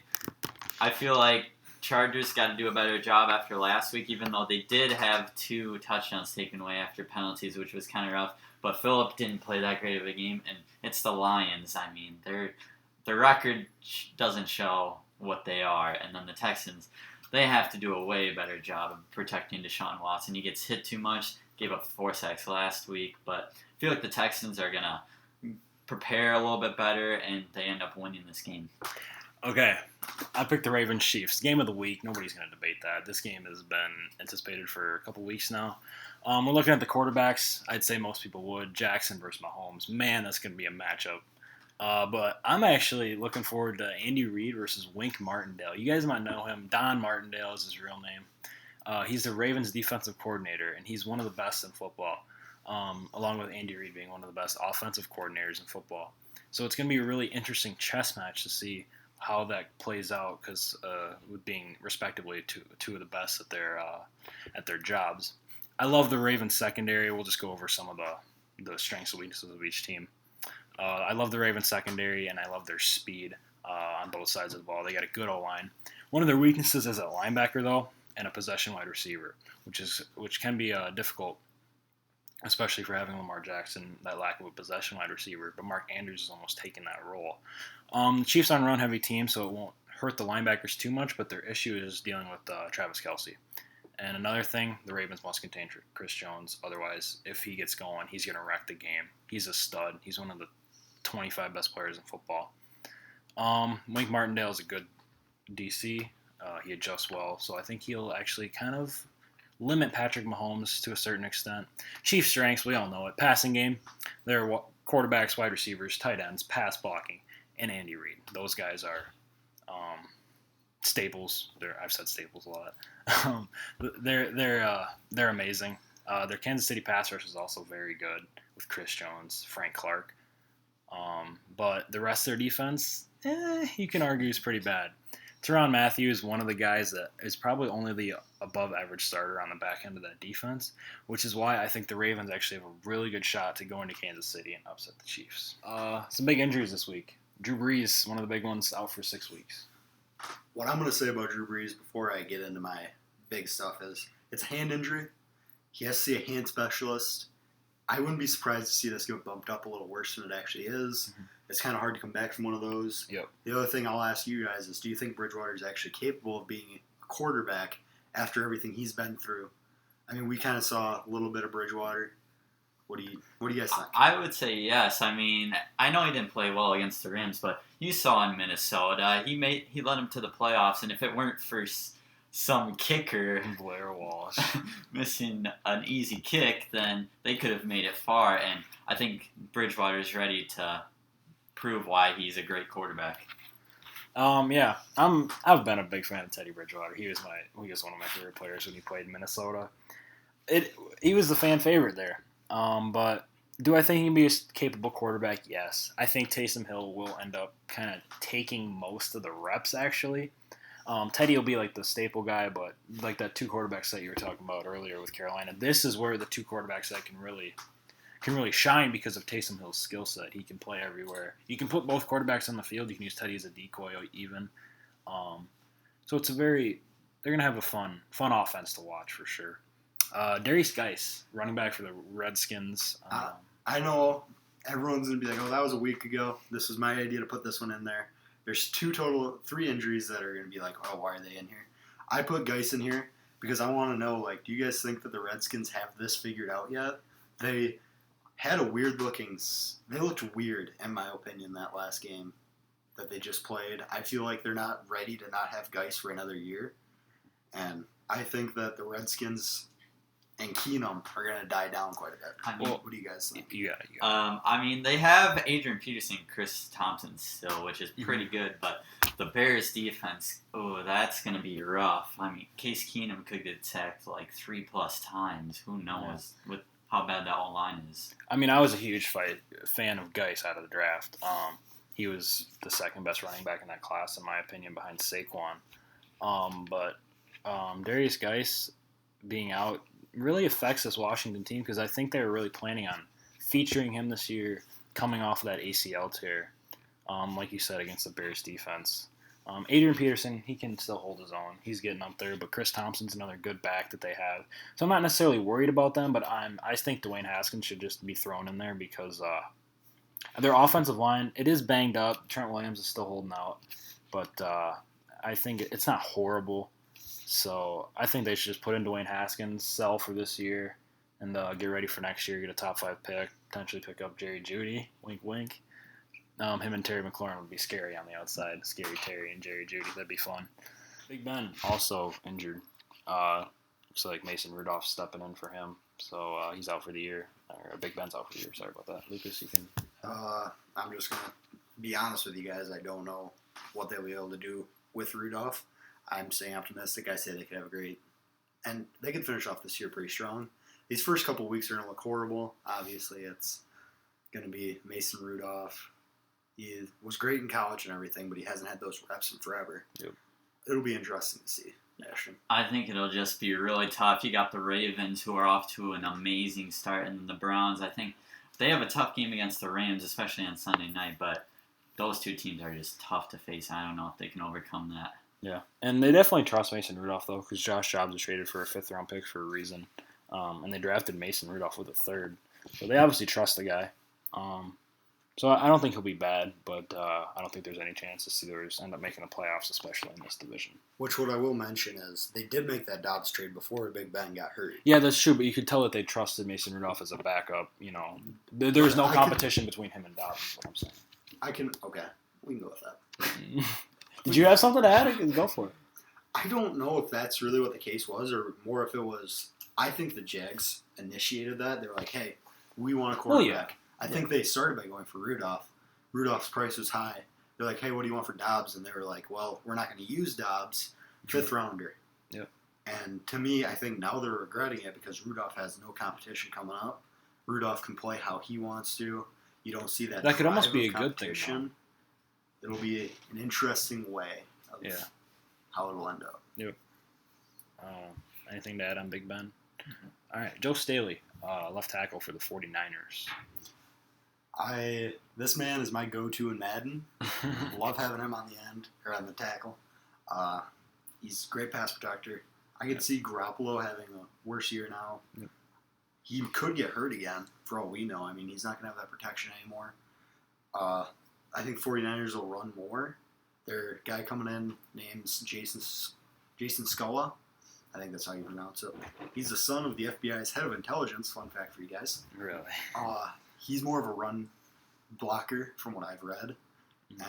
feel like Chargers got to do a better job after last week, even though they did have 2 touchdowns taken away after penalties, which was kind of rough. But Phillip didn't play that great of a game, and it's the Lions. I mean, their record doesn't show what they are. And then the Texans, they have to do a way better job of protecting Deshaun Watson. He gets hit too much, gave up 4 sacks last week, but I feel like the Texans are going to prepare a little bit better, and they end up winning this game. Okay, I picked the Ravens Chiefs. Game of the week. Nobody's going to debate that. This game has been anticipated for a couple weeks now. We're looking at the quarterbacks. I'd say most people would. Jackson versus Mahomes. Man, that's going to be a matchup. But I'm actually looking forward to Andy Reid versus Wink Martindale. You guys might know him. Don Martindale is his real name. He's the Ravens defensive coordinator, and he's one of the best in football, along with Andy Reid being one of the best offensive coordinators in football. So it's going to be a really interesting chess match to see how that plays out, because with being respectively two of the best at their jobs. I love the Ravens secondary. We'll just go over some of the strengths and weaknesses of each team. I love the Ravens secondary, and I love their speed on both sides of the ball. They got a good O-line. One of their weaknesses is at linebacker, though, and a possession wide receiver, which can be difficult, especially for having Lamar Jackson, that lack of a possession wide receiver. But Mark Andrews is almost taking that role. The Chiefs are a run-heavy team, so it won't hurt the linebackers too much, but their issue is dealing with Travis Kelce. And another thing, the Ravens must contain Chris Jones. Otherwise, if he gets going, he's going to wreck the game. He's a stud. He's one of the 25 best players in football. Wink Martindale is a good DC. He adjusts well, so I think he'll actually kind of limit Patrick Mahomes to a certain extent. Chiefs' strengths, we all know it. Passing game, they're quarterbacks, wide receivers, tight ends, pass blocking, and Andy Reid. Those guys are staples. I've said staples a lot. They're amazing. Their Kansas City pass rush is also very good with Chris Jones, Frank Clark. But the rest of their defense, you can argue is pretty bad. Tyrann Mathieu is one of the guys that is probably only the above-average starter on the back end of that defense, which is why I think the Ravens actually have a really good shot to go into Kansas City and upset the Chiefs. Some big injuries this week. Drew Brees, one of the big ones, out for 6 weeks. What I'm going to say about Drew Brees before I get into my big stuff is it's a hand injury. He has to see a hand specialist. I wouldn't be surprised to see this get bumped up a little worse than it actually is. Mm-hmm. It's kind of hard to come back from one of those. Yep. The other thing I'll ask you guys is, do you think Bridgewater is actually capable of being a quarterback after everything he's been through? I mean, we kind of saw a little bit of Bridgewater. What do you guys think? I would say yes. I mean, I know he didn't play well against the Rams, but you saw in Minnesota, he led them to the playoffs, and if it weren't for some kicker Blair Walsh missing an easy kick, then they could have made it far. And I think Bridgewater is ready to prove why he's a great quarterback. Yeah, I've been a big fan of Teddy Bridgewater. He was one of my favorite players when he played in Minnesota. He was the fan favorite there. But do I think he can be a capable quarterback? Yes. I think Taysom Hill will end up kind of taking most of the reps, actually. Teddy will be like the staple guy, but like that 2 quarterbacks that you were talking about earlier with Carolina, this is where the 2 quarterbacks that can really shine because of Taysom Hill's skill set. He can play everywhere. You can put both quarterbacks on the field. You can use Teddy as a decoy even. So they're going to have a fun offense to watch for sure. Darius Geis, running back for the Redskins. I know everyone's going to be like, oh, that was a week ago. This was my idea to put this one in there. There's 3 injuries that are going to be like, oh, why are they in here? I put Geis in here because I want to know, like, do you guys think that the Redskins have this figured out yet? They had they looked weird, in my opinion, that last game that they just played. I feel like they're not ready to not have Geis for another year. And I think that the Redskins and Keenum are going to die down quite a bit. I mean, what do you guys think? Yeah. I mean, they have Adrian Peterson, Chris Thompson still, which is pretty good, but the Bears defense, that's going to be rough. I mean, Case Keenum could get sacked like 3+ times. Who knows with how bad that whole line is. I mean, I was a huge fan of Geis out of the draft. He was the second best running back in that class, in my opinion, behind Saquon. But Darius Geis being out really affects this Washington team because I think they were really planning on featuring him this year, coming off of that ACL tear, like you said, against the Bears defense. Adrian Peterson, he can still hold his own. He's getting up there, but Chris Thompson's another good back that they have. So I'm not necessarily worried about them, but I think Dwayne Haskins should just be thrown in there because their offensive line, it is banged up. Trent Williams is still holding out, but I think it's not horrible. So I think they should just put in Dwayne Haskins, sell for this year, and get ready for next year, get a top 5 pick, potentially pick up Jerry Jeudy, wink, wink. Him and Terry McLaurin would be scary on the outside. Scary Terry and Jerry Jeudy. That'd be fun. Big Ben also injured. Looks like Mason Rudolph's stepping in for him. So he's out for the year. Or Big Ben's out for the year. Sorry about that. Lucas, you can... I'm just going to be honest with you guys. I don't know what they'll be able to do with Rudolph. I'm staying optimistic. I say they could have a great... And they could finish off this year pretty strong. These first couple of weeks are going to look horrible. Obviously, it's going to be Mason Rudolph. He was great in college and everything, but he hasn't had those reps in forever. Yep. It'll be interesting to see, Ashton. I think it'll just be really tough. You got the Ravens, who are off to an amazing start, and the Browns. I think they have a tough game against the Rams, especially on Sunday night, but those two teams are just tough to face. I don't know if they can overcome that. Yeah, and they definitely trust Mason Rudolph, though, because Josh Jobs was traded for a 5th-round pick for a reason, and they drafted Mason Rudolph with a 3rd. So they obviously trust the guy. So I don't think he'll be bad, but I don't think there's any chance the Steelers end up making the playoffs, especially in this division. Which what I will mention is they did make that Dobbs trade before Big Ben got hurt. Yeah, that's true, but you could tell that they trusted Mason Rudolph as a backup. You know, there's no competition between him and Dobbs, is what I'm saying. Okay, we can go with that. Did you have something to add? Go for it. I don't know if that's really what the case was, or more if it was, I think the Jags initiated that. They were like, hey, we want a quarterback. Well, yeah. I think they started by going for Rudolph. Rudolph's price was high. They're like, hey, what do you want for Dobbs? And they were like, well, we're not going to use Dobbs, 5th rounder. Yep. And to me, I think now they're regretting it because Rudolph has no competition coming up. Rudolph can play how he wants to. You don't see that. That could almost be a good thing. It'll be an interesting way of how it'll end up. Yep. Anything to add on Big Ben? Mm-hmm. All right, Joe Staley, left tackle for the 49ers. This man is my go-to in Madden. Love having him on the end or on the tackle. He's a great pass protector. I could see Garoppolo having a worse year now. Yep. He could get hurt again, for all we know. I mean, he's not going to have that protection anymore. I think 49ers will run more. Their guy coming in name's Jason Scola. I think that's how you pronounce it. He's the son of the FBI's head of intelligence. Fun fact for you guys. Really? He's more of a run blocker from what I've read.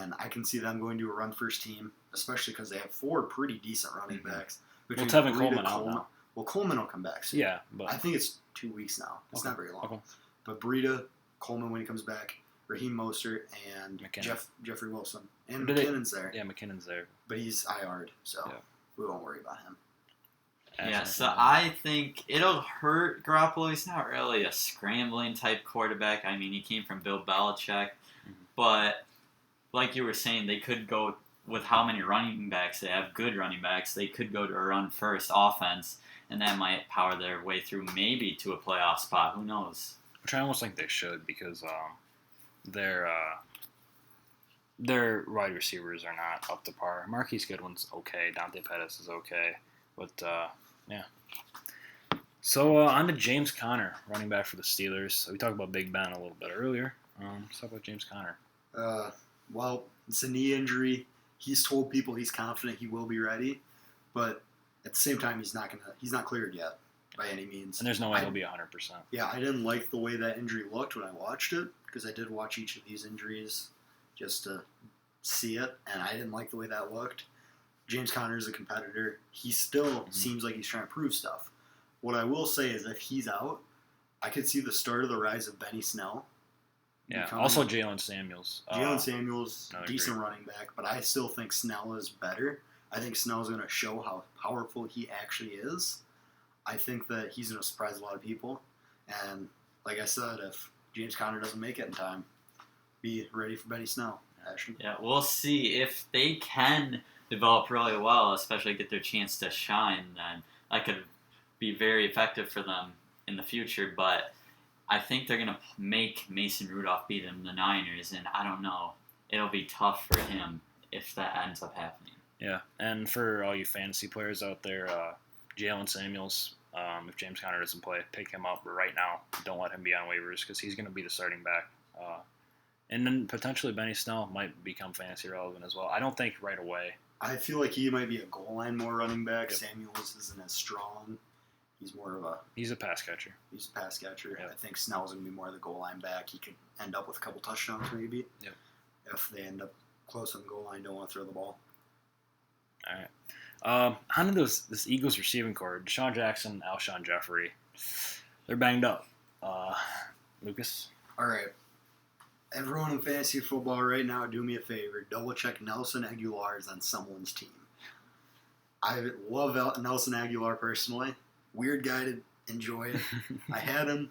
And I can see them going to a run-first team, especially because they have 4 pretty decent running backs. Well, Tevin Coleman out now. Well, Coleman will come back soon. Yeah, but I think it's 2 weeks now. It's not very long. Okay. But Breida, Coleman when he comes back, Raheem Mostert, and Jeffrey Wilson. And McKinnon's there. Yeah, McKinnon's there. But he's IR'd, so we won't worry about him. Yeah, so I think it'll hurt Garoppolo. He's not really a scrambling type quarterback. I mean, he came from Bill Belichick. But like you were saying, they could go with how many running backs they have, good running backs. They could go to a run-first offense, and that might power their way through maybe to a playoff spot. Who knows? Which I almost think they should because their wide receivers are not up to par. Marquise Goodwin's okay. Dante Pettis is okay. But, yeah. So, on to James Conner, running back for the Steelers. We talked about Big Ben a little bit earlier. Let's talk about James Conner. Well, it's a knee injury. He's told people he's confident he will be ready. But at the same time, he's not cleared yet by any means. And there's no way he'll be 100%. Yeah, I didn't like the way that injury looked when I watched it because I did watch each of these injuries just to see it, and I didn't like the way that looked. James Conner is a competitor. He still seems like he's trying to prove stuff. What I will say is if he's out, I could see the start of the rise of Benny Snell. Yeah, also Jalen Samuels. Jalen Samuels, decent running back, but I still think Snell is better. I think Snell's going to show how powerful he actually is. I think that he's going to surprise a lot of people. And like I said, if James Conner doesn't make it in time, be ready for Benny Snell. Ashton. Yeah, we'll see if they can develop really well, especially get their chance to shine, then that could be very effective for them in the future. But I think they're going to make Mason Rudolph beat them, the Niners, and I don't know. It'll be tough for him if that ends up happening. Yeah, and for all you fantasy players out there, Jalen Samuels, if James Conner doesn't play, pick him up right now. Don't let him be on waivers because he's going to be the starting back. And then potentially Benny Snell might become fantasy relevant as well. I don't think right away. I feel like he might be a goal line more running back. Yep. Samuels isn't as strong. He's more of a... He's a pass catcher. He's a pass catcher. Yep. I think Snell's going to be more of the goal line back. He could end up with a couple touchdowns maybe. Yep. If they end up close on the goal line, don't want to throw the ball. All right. On to this Eagles receiving core. Deshaun Jackson, Alshon Jeffrey. They're banged up. Lucas? All right. Everyone in fantasy football right now, do me a favor. Double check Nelson Aguilar is on someone's team. I love Nelson Aguilar personally. Weird guy to enjoy. I had him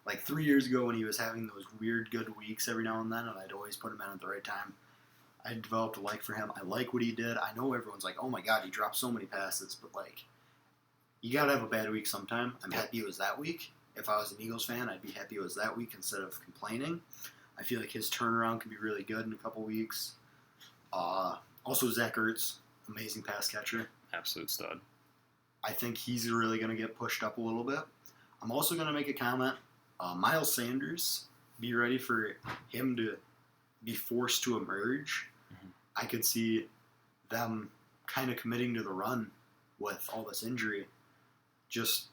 like 3 years ago when he was having those weird good weeks every now and then, and I'd always put him in at the right time. I developed a like for him. I like what he did. I know everyone's like, oh my God, he dropped so many passes, but like, you got to have a bad week sometime. I'm happy it was that week. If I was an Eagles fan, I'd be happy it was that week instead of complaining. I feel like his turnaround could be really good in a couple weeks. Also, Zach Ertz, amazing pass catcher. Absolute stud. I think he's really going to get pushed up a little bit. I'm also going to make a comment. Miles Sanders, be ready for him to be forced to emerge. Mm-hmm. I could see them kind of committing to the run with all this injury. Just,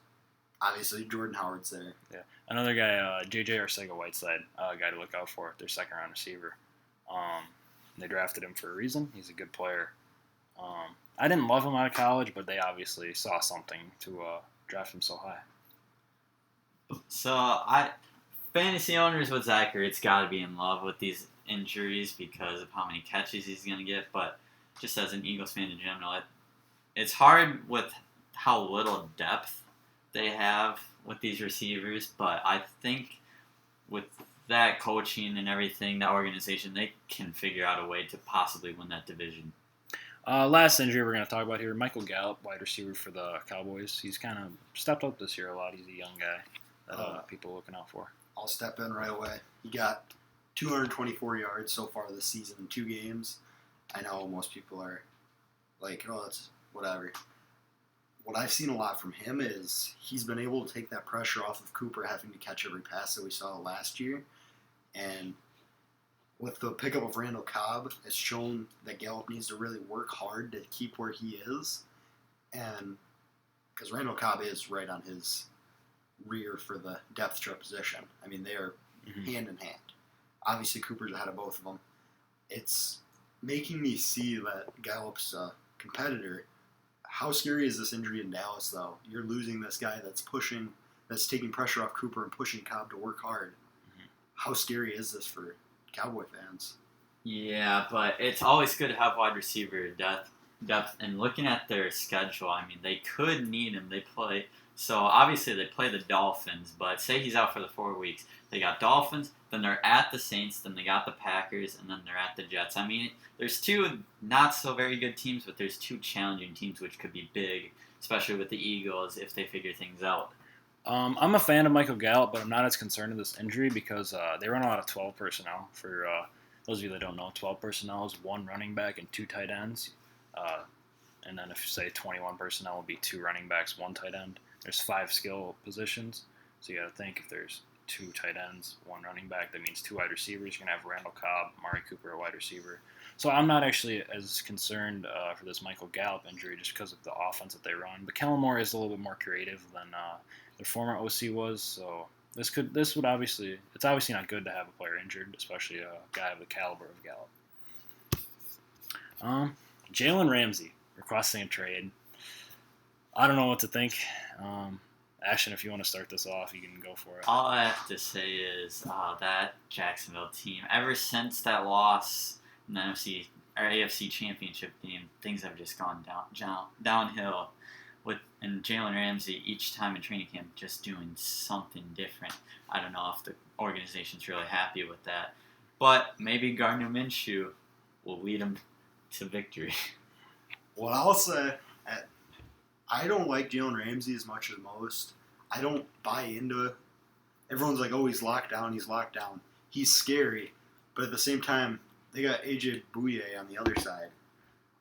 obviously, Jordan Howard's there. Yeah. Another guy, J.J. Arcega-Whiteside, a guy to look out for, their second-round receiver. They drafted him for a reason. He's a good player. I didn't love him out of college, but they obviously saw something to draft him so high. So, fantasy owners with Zach Ertz got to be in love with these injuries because of how many catches he's going to get. But just as an Eagles fan in general, it's hard with how little depth they have with these receivers. But I think with that coaching and everything, that organization, they can figure out a way to possibly win that division. Last injury we're going to talk about here, Michael Gallup, wide receiver for the Cowboys. He's kind of stepped up this year a lot. He's a young guy that people are looking out for. I'll step in right away. He got 224 yards so far this season in 2 games. I know most people are like, oh, that's whatever. What I've seen a lot from him is he's been able to take that pressure off of Cooper having to catch every pass that we saw last year. And with the pickup of Randall Cobb, it's shown that Gallup needs to really work hard to keep where he is. And because Randall Cobb is right on his rear for the depth chart position. I mean, they are hand in hand. Obviously, Cooper's ahead of both of them. It's making me see that Gallup's a competitor. How scary is this injury in Dallas, though? You're losing this guy that's taking pressure off Cooper and pushing Cobb to work hard. Mm-hmm. How scary is this for Cowboy fans? Yeah, but it's always good to have wide receiver depth. And looking at their schedule, I mean, they could need him. So obviously they play the Dolphins, but say he's out for the 4 weeks. They got Dolphins, then they're at the Saints, then they got the Packers, and then they're at the Jets. I mean, there's 2 not so very good teams, but there's 2 challenging teams which could be big, especially with the Eagles if they figure things out. I'm a fan of Michael Gallup, but I'm not as concerned with this injury because they run a lot of 12 personnel. For those of you that don't know, 12 personnel is 1 running back and 2 tight ends. And then if you say 21 personnel will be 2 running backs, 1 tight end. There's 5 skill positions, so you got to think if there's 2 tight ends, 1 running back, that means 2 wide receivers. You're going to have Randall Cobb, Amari Cooper, a wide receiver. So I'm not actually as concerned for this Michael Gallup injury just because of the offense that they run. But Kellen Moore is a little bit more creative than their former OC was, so it's obviously not good to have a player injured, especially a guy of the caliber of Gallup. Jalen Ramsey requesting a trade. I don't know what to think. Ashton, if you want to start this off, you can go for it. All I have to say is that Jacksonville team, ever since that loss in the AFC Championship game, things have just gone downhill. And Jalen Ramsey, each time in training camp, just doing something different. I don't know if the organization's really happy with that. But maybe Gardner Minshew will lead them to victory. What I'll say, I don't like Jalen Ramsey as much as most. I don't buy into it. Everyone's like, oh, he's locked down. He's scary. But at the same time, they got A.J. Bouye on the other side.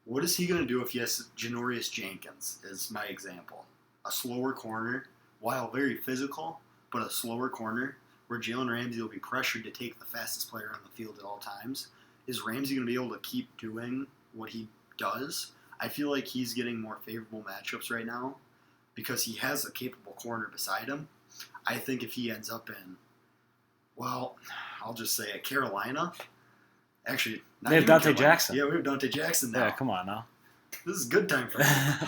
What is he going to do if he has Janoris Jenkins, is my example? A slower corner, while very physical, but a slower corner, where Jalen Ramsey will be pressured to take the fastest player on the field at all times. Is Ramsey going to be able to keep doing what he does? I feel like he's getting more favorable matchups right now because he has a capable corner beside him. I think if he ends up in, well, I'll just say at Carolina. Actually, they have Dante Jackson. Yeah, we have Dante Jackson now. Yeah, come on now. This is good time for him.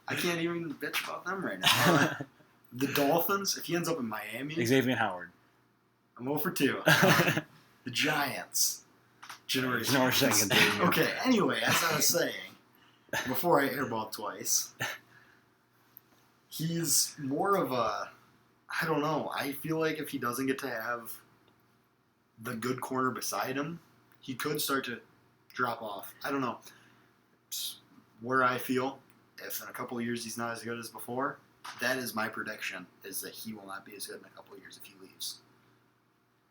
I can't even bitch about them right now. The Dolphins, if he ends up in Miami. Xavier Howard. I'm 0 for 2. The Giants. Janoris Jenkins. Okay, anyway, as I was saying, before I airballed twice, he's more of a, I don't know, I feel like if he doesn't get to have the good corner beside him, he could start to drop off. I don't know. It's where I feel, if in a couple of years he's not as good as before, that is my prediction, is that he will not be as good in a couple of years if he leaves.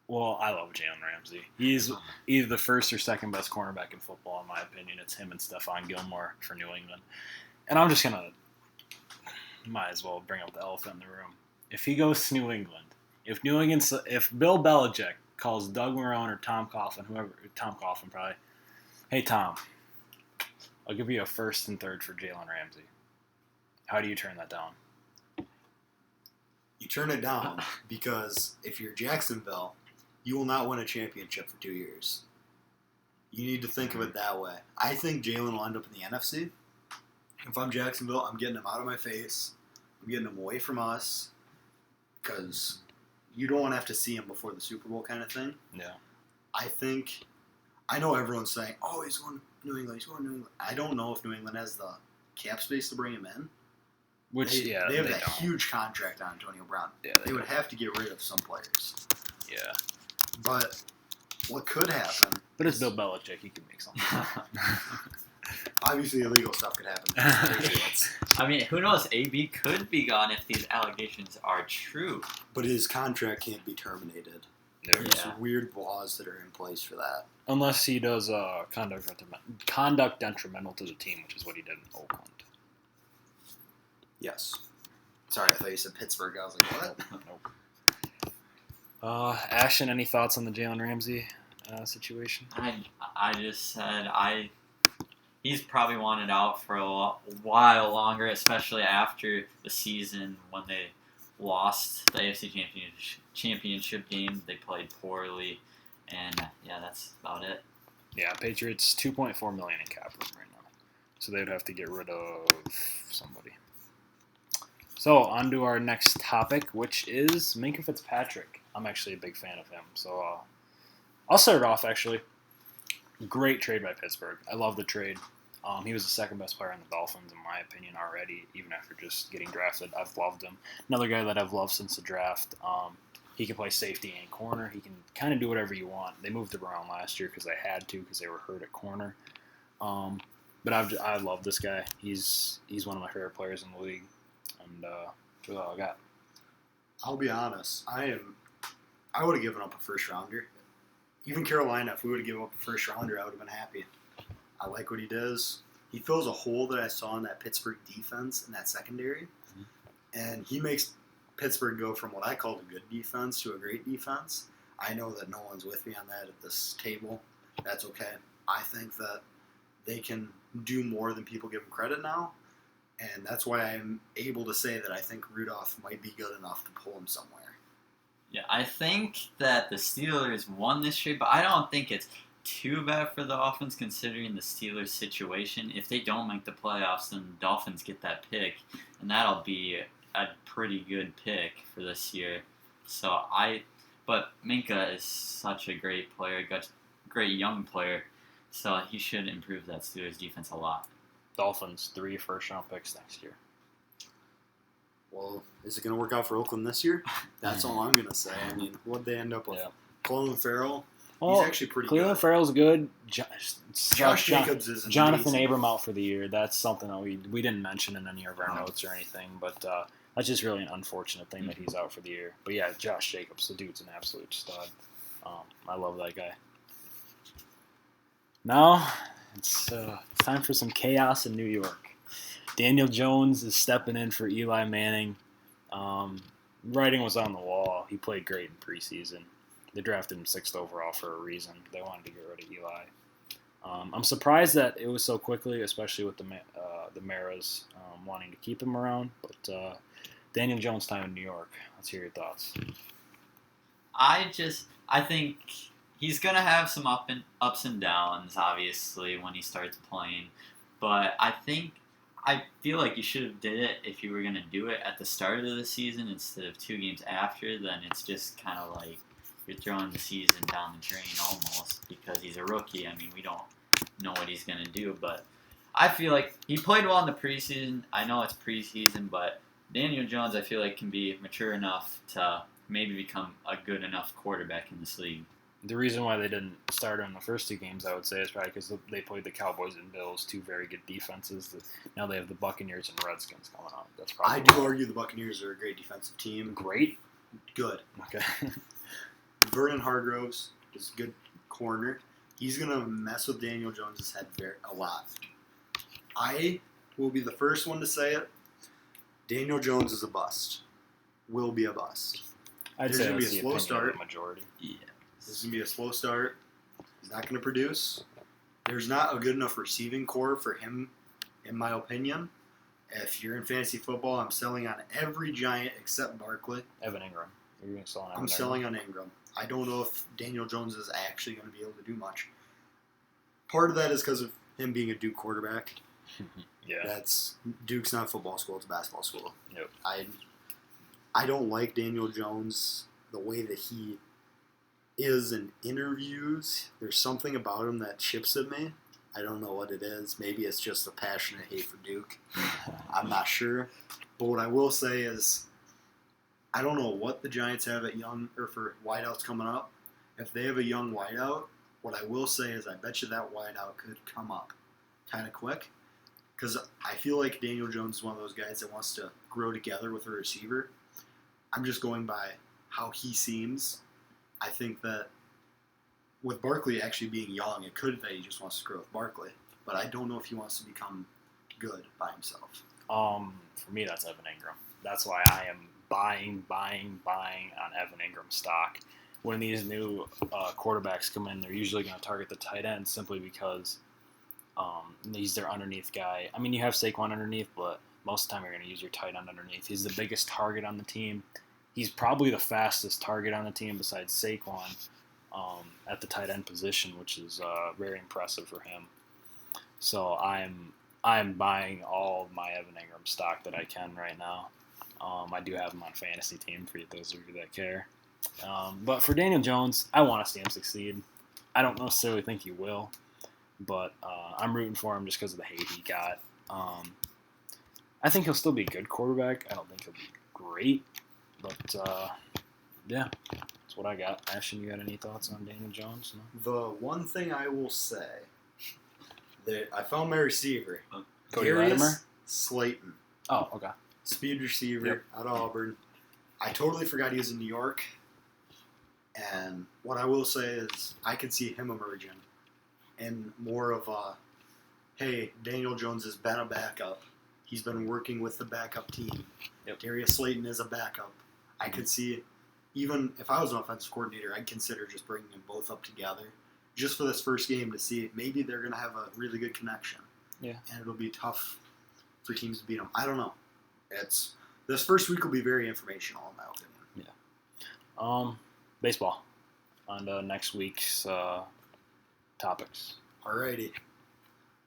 Well, I love Jalen Ramsey. He's either the first or second best cornerback in football, in my opinion. It's him and Stephon Gilmore for New England. And I'm just going to, might as well bring up the elephant in the room. If he goes to New England, if Bill Belichick calls Doug Marrone or Tom Coughlin probably, hey, Tom, I'll give you a first and third for Jalen Ramsey. How do you turn that down? You turn it down because if you're Jacksonville, you will not win a championship for 2 years. You need to think of it that way. I think Jalen will end up in the NFC. If I'm Jacksonville, I'm getting him out of my face. I'm getting him away from us because you don't want to have to see him before the Super Bowl kind of thing. Yeah. I know everyone's saying, oh, he's going to New England. I don't know if New England has the cap space to bring him in. They have that huge contract on Antonio Brown. Yeah, they would have to get rid of some players. Yeah. But what could happen... But it's Bill Belichick. He could make something happen. Obviously, illegal stuff could happen. I mean, who knows? AB could be gone if these allegations are true. But his contract can't be terminated. There's weird laws that are in place for that. Unless he does conduct detrimental to the team, which is what he did in Oakland. Yes. Sorry, I thought you said Pittsburgh. I was like, what? Nope. Ashton, any thoughts on the Jalen Ramsey situation? I just said he's probably wanted out for a while longer, especially after the season when they lost the AFC championship game. They played poorly, and that's about it. Yeah, Patriots $2.4 million in cap room right now, so they would have to get rid of somebody. So on to our next topic, which is Minkah Fitzpatrick. I'm actually a big fan of him, so I'll start it off. Actually, great trade by Pittsburgh. I love the trade. He was the second best player on the Dolphins, in my opinion, already, even after just getting drafted. I've loved him. Another guy that I've loved since the draft. He can play safety and corner. He can kind of do whatever you want. They moved him around last year because they had to, because they were hurt at corner. But I love this guy. He's one of my favorite players in the league, and that's all I got. I'll be honest. I would have given up a first rounder. Even Carolina, if we would have given up a first rounder, I would have been happy. I like what he does. He fills a hole that I saw in that Pittsburgh defense in that secondary. Mm-hmm. And he makes Pittsburgh go from what I call a good defense to a great defense. I know that no one's with me on that at this table. That's okay. I think that they can do more than people give them credit now. And that's why I'm able to say that I think Rudolph might be good enough to pull him somewhere. Yeah, I think that the Steelers won this trade, but I don't think it's too bad for the Dolphins considering the Steelers' situation. If they don't make the playoffs, then the Dolphins get that pick, and that'll be a pretty good pick for this year. But Minkah is such a great player, great young player, so he should improve that Steelers defense a lot. Dolphins, 3 first-round picks next year. Well, is it going to work out for Oakland this year? That's all I'm going to say. I mean, what'd they end up with? Yeah. Colin Farrell, He's actually pretty Cleveland good. Farrell's good. Josh Jacobs is Jonathan amazing. Abram out for the year. That's something that we didn't mention in any of our notes or anything, but that's just really an unfortunate thing that he's out for the year. But yeah, Josh Jacobs, the dude's an absolute stud. I love that guy. Now it's time for some chaos in New York. Daniel Jones is stepping in for Eli Manning. Writing was on the wall. He played great in preseason. They drafted him 6th overall for a reason. They wanted to get rid of Eli. I'm surprised that it was so quickly, especially with the Maras wanting to keep him around. But Daniel Jones' time in New York. Let's hear your thoughts. I think he's gonna have some ups and downs, obviously, when he starts playing. But I feel like you should have did it if you were gonna do it at the start of the season instead of 2 games after. Then it's just kind of like you're throwing the season down the drain almost because he's a rookie. I mean, we don't know what he's gonna do, but I feel like he played well in the preseason. I know it's preseason, but Daniel Jones, I feel like, can be mature enough to maybe become a good enough quarterback in this league. The reason why they didn't start him in the first 2 games, I would say, is probably because they played the Cowboys and Bills, 2 very good defenses. Now they have the Buccaneers and Redskins coming up. That's probably. I do argue the Buccaneers are a great defensive team. Great. Good. Okay. Vernon Hargroves is a good corner. He's gonna mess with Daniel Jones' head a lot. I will be the first one to say it. Daniel Jones is a bust. Will be a bust. I'd There's say gonna be that's a the slow opinion start. of the majority. Yeah. This is going to be a slow start. He's not going to produce. There's not a good enough receiving core for him, in my opinion. If you're in fantasy football, I'm selling on every Giant except Barkley. Evan Ingram. You're going to sell on Evan I'm selling on Ingram. I don't know if Daniel Jones is actually going to be able to do much. Part of that is because of him being a Duke quarterback. Yeah. Duke's not a football school, it's a basketball school. Yep. I don't like Daniel Jones the way that he is in interviews. There's something about him that chips at me. I don't know what it is. Maybe it's just a passionate hate for Duke. I'm not sure. But what I will say is I don't know what the Giants have at for wideouts coming up. If they have a young wideout, what I will say is I bet you that wideout could come up kind of quick. Because I feel like Daniel Jones is one of those guys that wants to grow together with a receiver. I'm just going by how he seems. I think that with Barkley actually being young, it could that he just wants to grow with Barkley. But I don't know if he wants to become good by himself. For me, that's Evan Ingram. That's why I am buying on Evan Ingram stock. When these new quarterbacks come in, they're usually going to target the tight end simply because he's their underneath guy. I mean, you have Saquon underneath, but most of the time you're going to use your tight end underneath. He's the biggest target on the team. He's probably the fastest target on the team besides Saquon at the tight end position, which is very impressive for him. So I'm buying all of my Evan Ingram stock that I can right now. I do have him on fantasy team for those of you that care. But for Daniel Jones, I want to see him succeed. I don't necessarily think he will, but I'm rooting for him just because of the hate he got. I think he'll still be a good quarterback. I don't think he'll be great. But, yeah, that's what I got. Ashton, you got any thoughts on Daniel Jones? No? The one thing I will say, that I found my receiver. Cody Latimer? Slayton. Oh, okay. Speed receiver out of Auburn. I totally forgot he was in New York. And what I will say is I can see him emerging in more of a, hey, Daniel Jones has been a backup. He's been working with the backup team. Darius Slayton is a backup. I could see, even if I was an offensive coordinator, I'd consider just bringing them both up together just for this first game to see if maybe they're going to have a really good connection. Yeah. And it'll be tough for teams to beat them. I don't know. This first week will be very informational, in my opinion. Yeah. Baseball. On to next week's topics. Alrighty.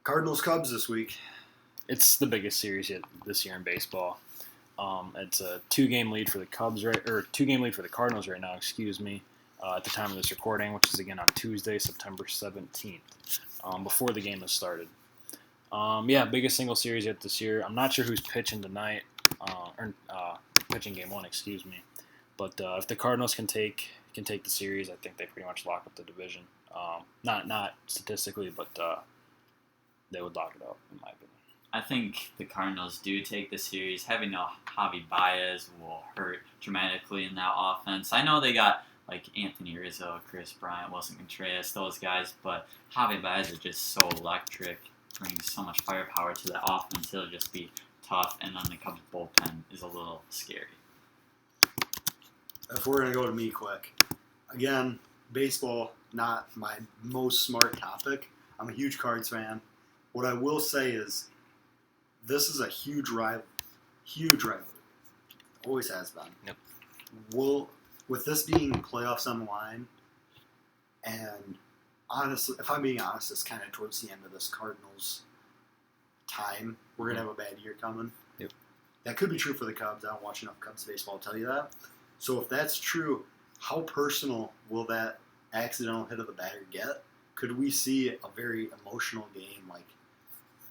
Cardinals-Cubs this week. It's the biggest series yet this year in baseball. It's a 2-game lead for the Cubs, right? Or 2-game lead for the Cardinals right now. Excuse me. At the time of this recording, which is again on Tuesday, September 17th, before the game has started. Biggest single series yet this year. I'm not sure who's pitching tonight, pitching game 1. Excuse me. But if the Cardinals can take can take the series, I think they pretty much lock up the division. Not statistically, but they would lock it up, in my opinion. I think the Cardinals do take the series. Having no Javi Baez will hurt dramatically in that offense. I know they got like Anthony Rizzo, Chris Bryant, Wilson Contreras, those guys, but Javi Baez is just so electric, brings so much firepower to the offense. It'll just be tough, and then the Cubs bullpen is a little scary. If we're going to go to me quick, again, baseball, not my most smart topic. I'm a huge Cards fan. What I will say is this is a huge rivalry. Always has been. Yep. With this being playoffs on the line, and honestly, if I'm being honest, it's kind of towards the end of this Cardinals time. We're going to have a bad year coming. Yep. That could be true for the Cubs. I don't watch enough Cubs baseball to tell you that. So if that's true, how personal will that accidental hit of the batter get? Could we see a very emotional game, like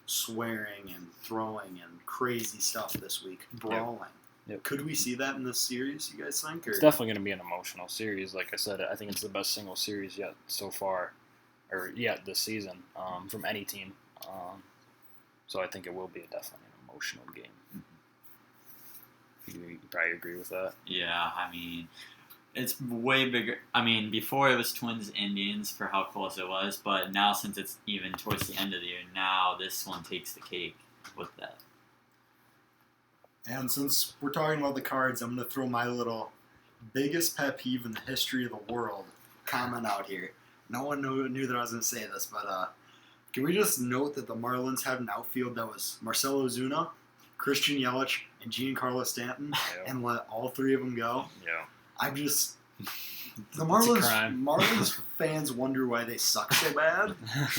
swearing and throwing and crazy stuff this week, brawling? Yep. Could we see that in this series, you guys think? Or? It's definitely going to be an emotional series. Like I said, I think it's the best single series yet so far, or yet this season from any team. So I think it will be definitely an emotional game. You probably agree with that. Yeah, I mean, it's way bigger. I mean, before it was Twins-Indians for how close it was, but now since it's even towards the end of the year, now this one takes the cake with that. And since we're talking about the Cards, I'm going to throw my little biggest pet peeve in the history of the world comment out here. No one knew that I was going to say this, but can we just note that the Marlins had an outfield that was Marcell Ozuna, Christian Yelich, and Giancarlo Stanton, and let all three of them go? Yeah. I'm just... The Marlins fans wonder why they suck so bad.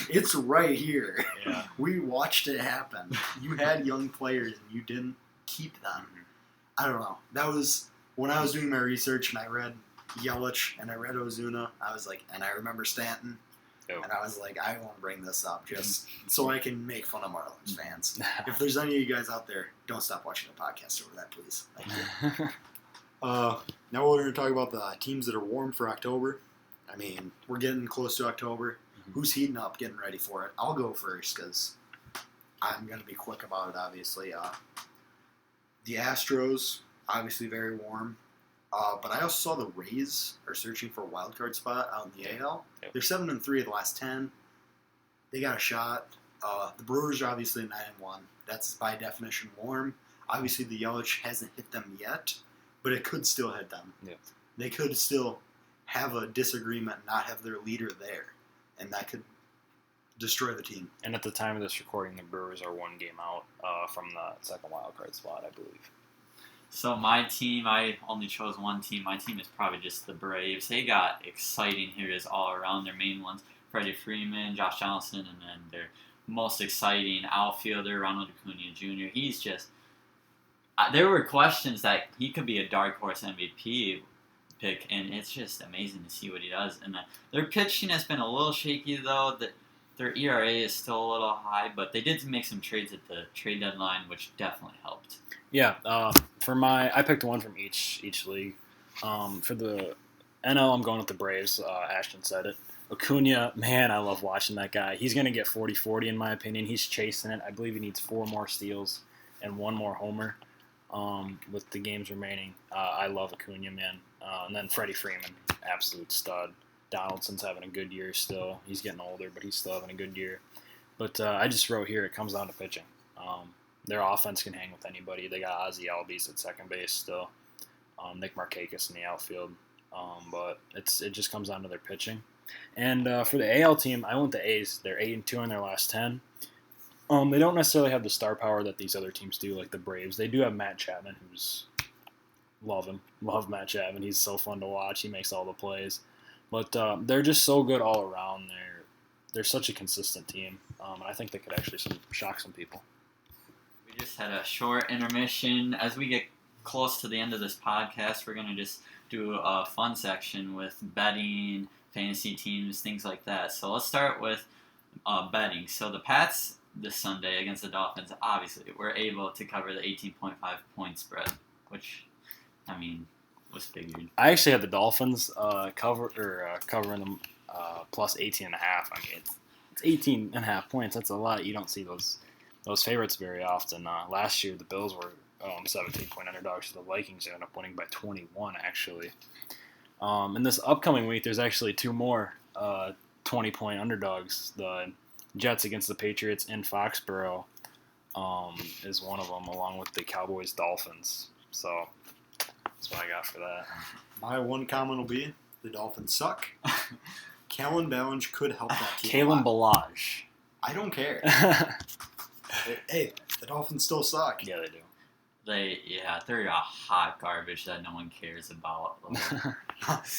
It's right here. Yeah. We watched it happen. You had young players, and you didn't keep them. I don't know. That was when I was doing my research and I read Yelich and I read Ozuna. I was like, and I remember Stanton, and I was like, I want to bring this up just so I can make fun of Marlins fans. If there's any of you guys out there, don't stop watching the podcast over that, please. Thank you. Now we're going to talk about the teams that are warm for October. I mean, we're getting close to October. Who's heating up, getting ready for it? I'll go first because I'm going to be quick about it, obviously. The Astros, obviously very warm. But I also saw the Rays are searching for a wild card spot out in the AL. They're 7-3 of the last 10. They got a shot. The Brewers are obviously 9-1. That's by definition warm. Obviously, the Yelich hasn't hit them yet, but it could still hit them. Yeah. They could still have a disagreement and not have their leader there, and that could destroy the team. And at the time of this recording, the Brewers are one game out from the second wild card spot, I believe. So my team, I only chose one team. My team is probably just the Braves. They got exciting hitters all around. Their main ones, Freddie Freeman, Josh Johnson, and then their most exciting outfielder, Ronald Acuna Jr. He's just... there were questions that he could be a dark horse MVP pick, and it's just amazing to see what he does. And their pitching has been a little shaky, though. Their ERA is still a little high, but they did make some trades at the trade deadline, which definitely helped. Yeah, I picked one from each league. For the NL, I'm going with the Braves. Ashton said it. Acuna, man, I love watching that guy. He's going to get 40-40 in my opinion. He's chasing it. I believe he needs 4 more steals and 1 more homer with the games remaining. I love Acuna, man. And then Freddie Freeman, absolute stud. Donaldson's having a good year still. He's getting older, but he's still having a good year. But I just wrote here, it comes down to pitching. Their offense can hang with anybody. They got Ozzie Albies at second base still. Nick Markakis in the outfield. But it just comes down to their pitching. And for the AL team, I went the A's. They're 8-2 in their last 10. They don't necessarily have the star power that these other teams do, like the Braves. They do have Matt Chapman, who's love him. Love Matt Chapman. He's so fun to watch. He makes all the plays. But they're just so good all around. They're such a consistent team. And I think they could actually shock some people. We just had a short intermission. As we get close to the end of this podcast, we're going to just do a fun section with betting, fantasy teams, things like that. So let's start with betting. So the Pats this Sunday against the Dolphins, obviously, were able to cover the 18.5 point spread, which, I mean, was figured. I actually had the Dolphins covering them plus 18.5. I mean, it's 18.5 points. That's a lot. You don't see those favorites very often. Last year, the Bills were 17-point underdogs. So the Vikings ended up winning by 21, actually. In this upcoming week, there's actually two more 20-point underdogs. The Jets against the Patriots in Foxborough is one of them, along with the Cowboys-Dolphins. So that's what I got for that. My one comment will be the Dolphins suck. Kalen Ballage could help that team. Kalen Ballage. I don't care. Hey, the Dolphins still suck. Yeah, they do. They're a hot garbage that no one cares about.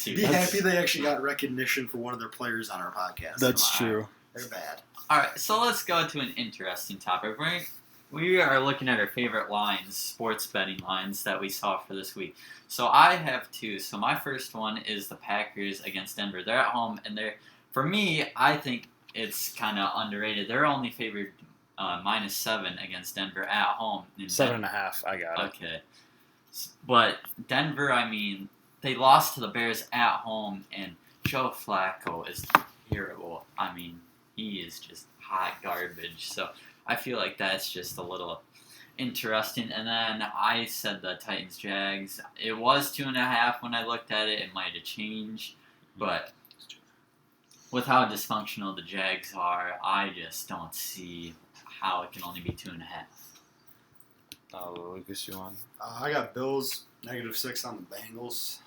Be happy they actually got recognition for one of their players on our podcast. That's true. They're bad. All right, so let's go to an interesting topic. We are looking at our favorite lines, sports betting lines that we saw for this week. So I have two. So my first one is the Packers against Denver. They're at home, and for me, I think it's kind of underrated. They're only favored -7 against Denver at home. 7.5. I got it. Okay, but Denver, I mean, they lost to the Bears at home, and Joe Flacco is terrible. I mean, he is just hot garbage. So I feel like that's just a little interesting. And then I said the Titans-Jags. It was 2.5 when I looked at it. It might have changed. But with how dysfunctional the Jags are, I just don't see how it can only be 2.5. Lucas, you want? I got Bills, -6 on the Bengals.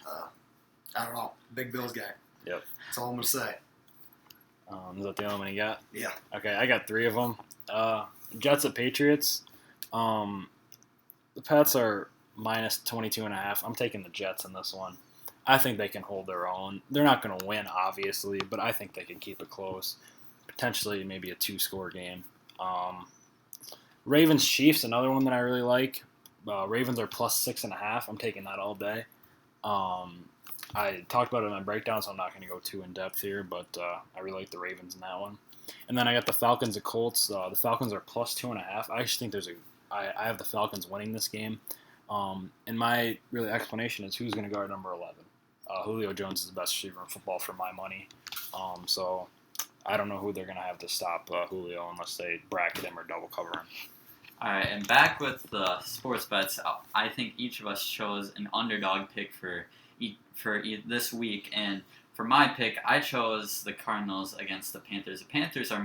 I don't know. Big Bills guy. Yep. That's all I'm going to say. Is that the only one you got? Yeah. Okay, I got 3 of them. Jets at Patriots. The Pats are -22.5. I'm taking the Jets in this one. I think they can hold their own. They're not going to win, obviously, but I think they can keep it close. Potentially maybe a 2-score game. Ravens-Chiefs, another one that I really like. Ravens are +6.5. I'm taking that all day. I talked about it in my breakdown, so I'm not going to go too in-depth here, but I really like the Ravens in that one. And then I got the Falcons at Colts. The Falcons are +2.5. I actually think I have the Falcons winning this game. And my really explanation is who's going to guard number 11. Julio Jones is the best receiver in football for my money. So I don't know who they're going to have to stop Julio unless they bracket him or double cover him. All right, and back with the sports bets, I think each of us chose an underdog pick for this week, and for my pick, I chose the Cardinals against the Panthers. The Panthers are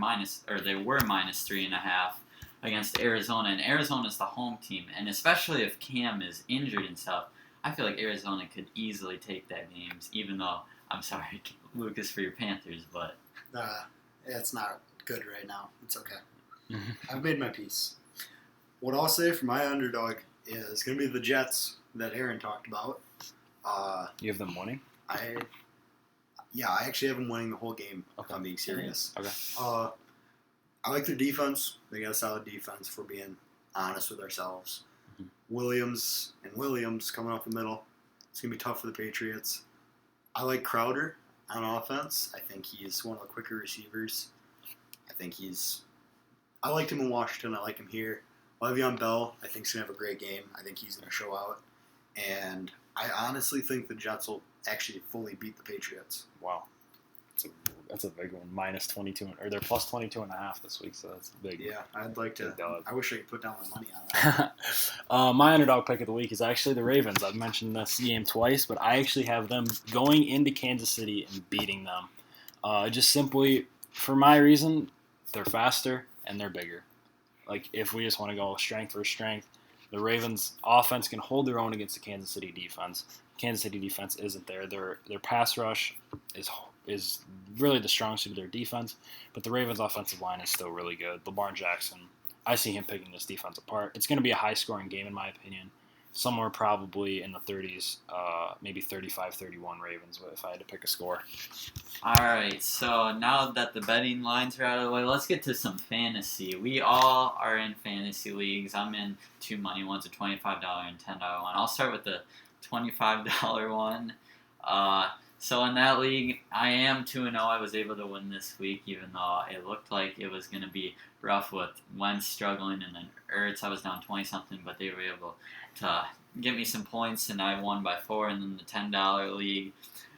they were -3.5 against Arizona, and Arizona's the home team, and especially if Cam is injured and stuff, I feel like Arizona could easily take that game, even though, I'm sorry, Lucas, for your Panthers, but... It's not good right now. It's okay. I've made my peace. What I'll say for my underdog is going to be the Jets that Aaron talked about. You have them winning? I actually have them winning the whole game, if I'm being serious. Okay. I like their defense. They got a solid defense, if we're being honest with ourselves. Mm-hmm. Williams coming off the middle. It's going to be tough for the Patriots. I like Crowder on offense. I think he's one of the quicker receivers. I liked him in Washington. I like him here. Le'Veon Bell, I think, is going to have a great game. I think he's going to show out. And I honestly think the Jets will actually fully beat the Patriots. Wow. That's a big one. -22, or they're +22.5 this week, so that's big. Yeah, I'd like to. I wish I could put down my money on that. My underdog pick of the week is actually the Ravens. I've mentioned this game twice, but I actually have them going into Kansas City and beating them. Just simply, for my reason, they're faster and they're bigger. Like, if we just want to go strength for strength, the Ravens' offense can hold their own against the Kansas City defense. Kansas City defense isn't there. Their pass rush is really the strong suit of their defense, but the Ravens' offensive line is still really good. Lamar Jackson, I see him picking this defense apart. It's going to be a high-scoring game, in my opinion. Somewhere probably in the 30s, maybe 35-31 Ravens, if I had to pick a score. All right, so now that the betting lines are out of the way, let's get to some fantasy. We all are in fantasy leagues. I'm in 2 money ones, a $25 and $10 one. I'll start with the $25 one. So in that league, I am 2-0. I was able to win this week, even though it looked like it was going to be rough with Wentz struggling, and then Ertz. I was down 20-something, but they were able to get me some points, and I won by 4. And then the $10 league,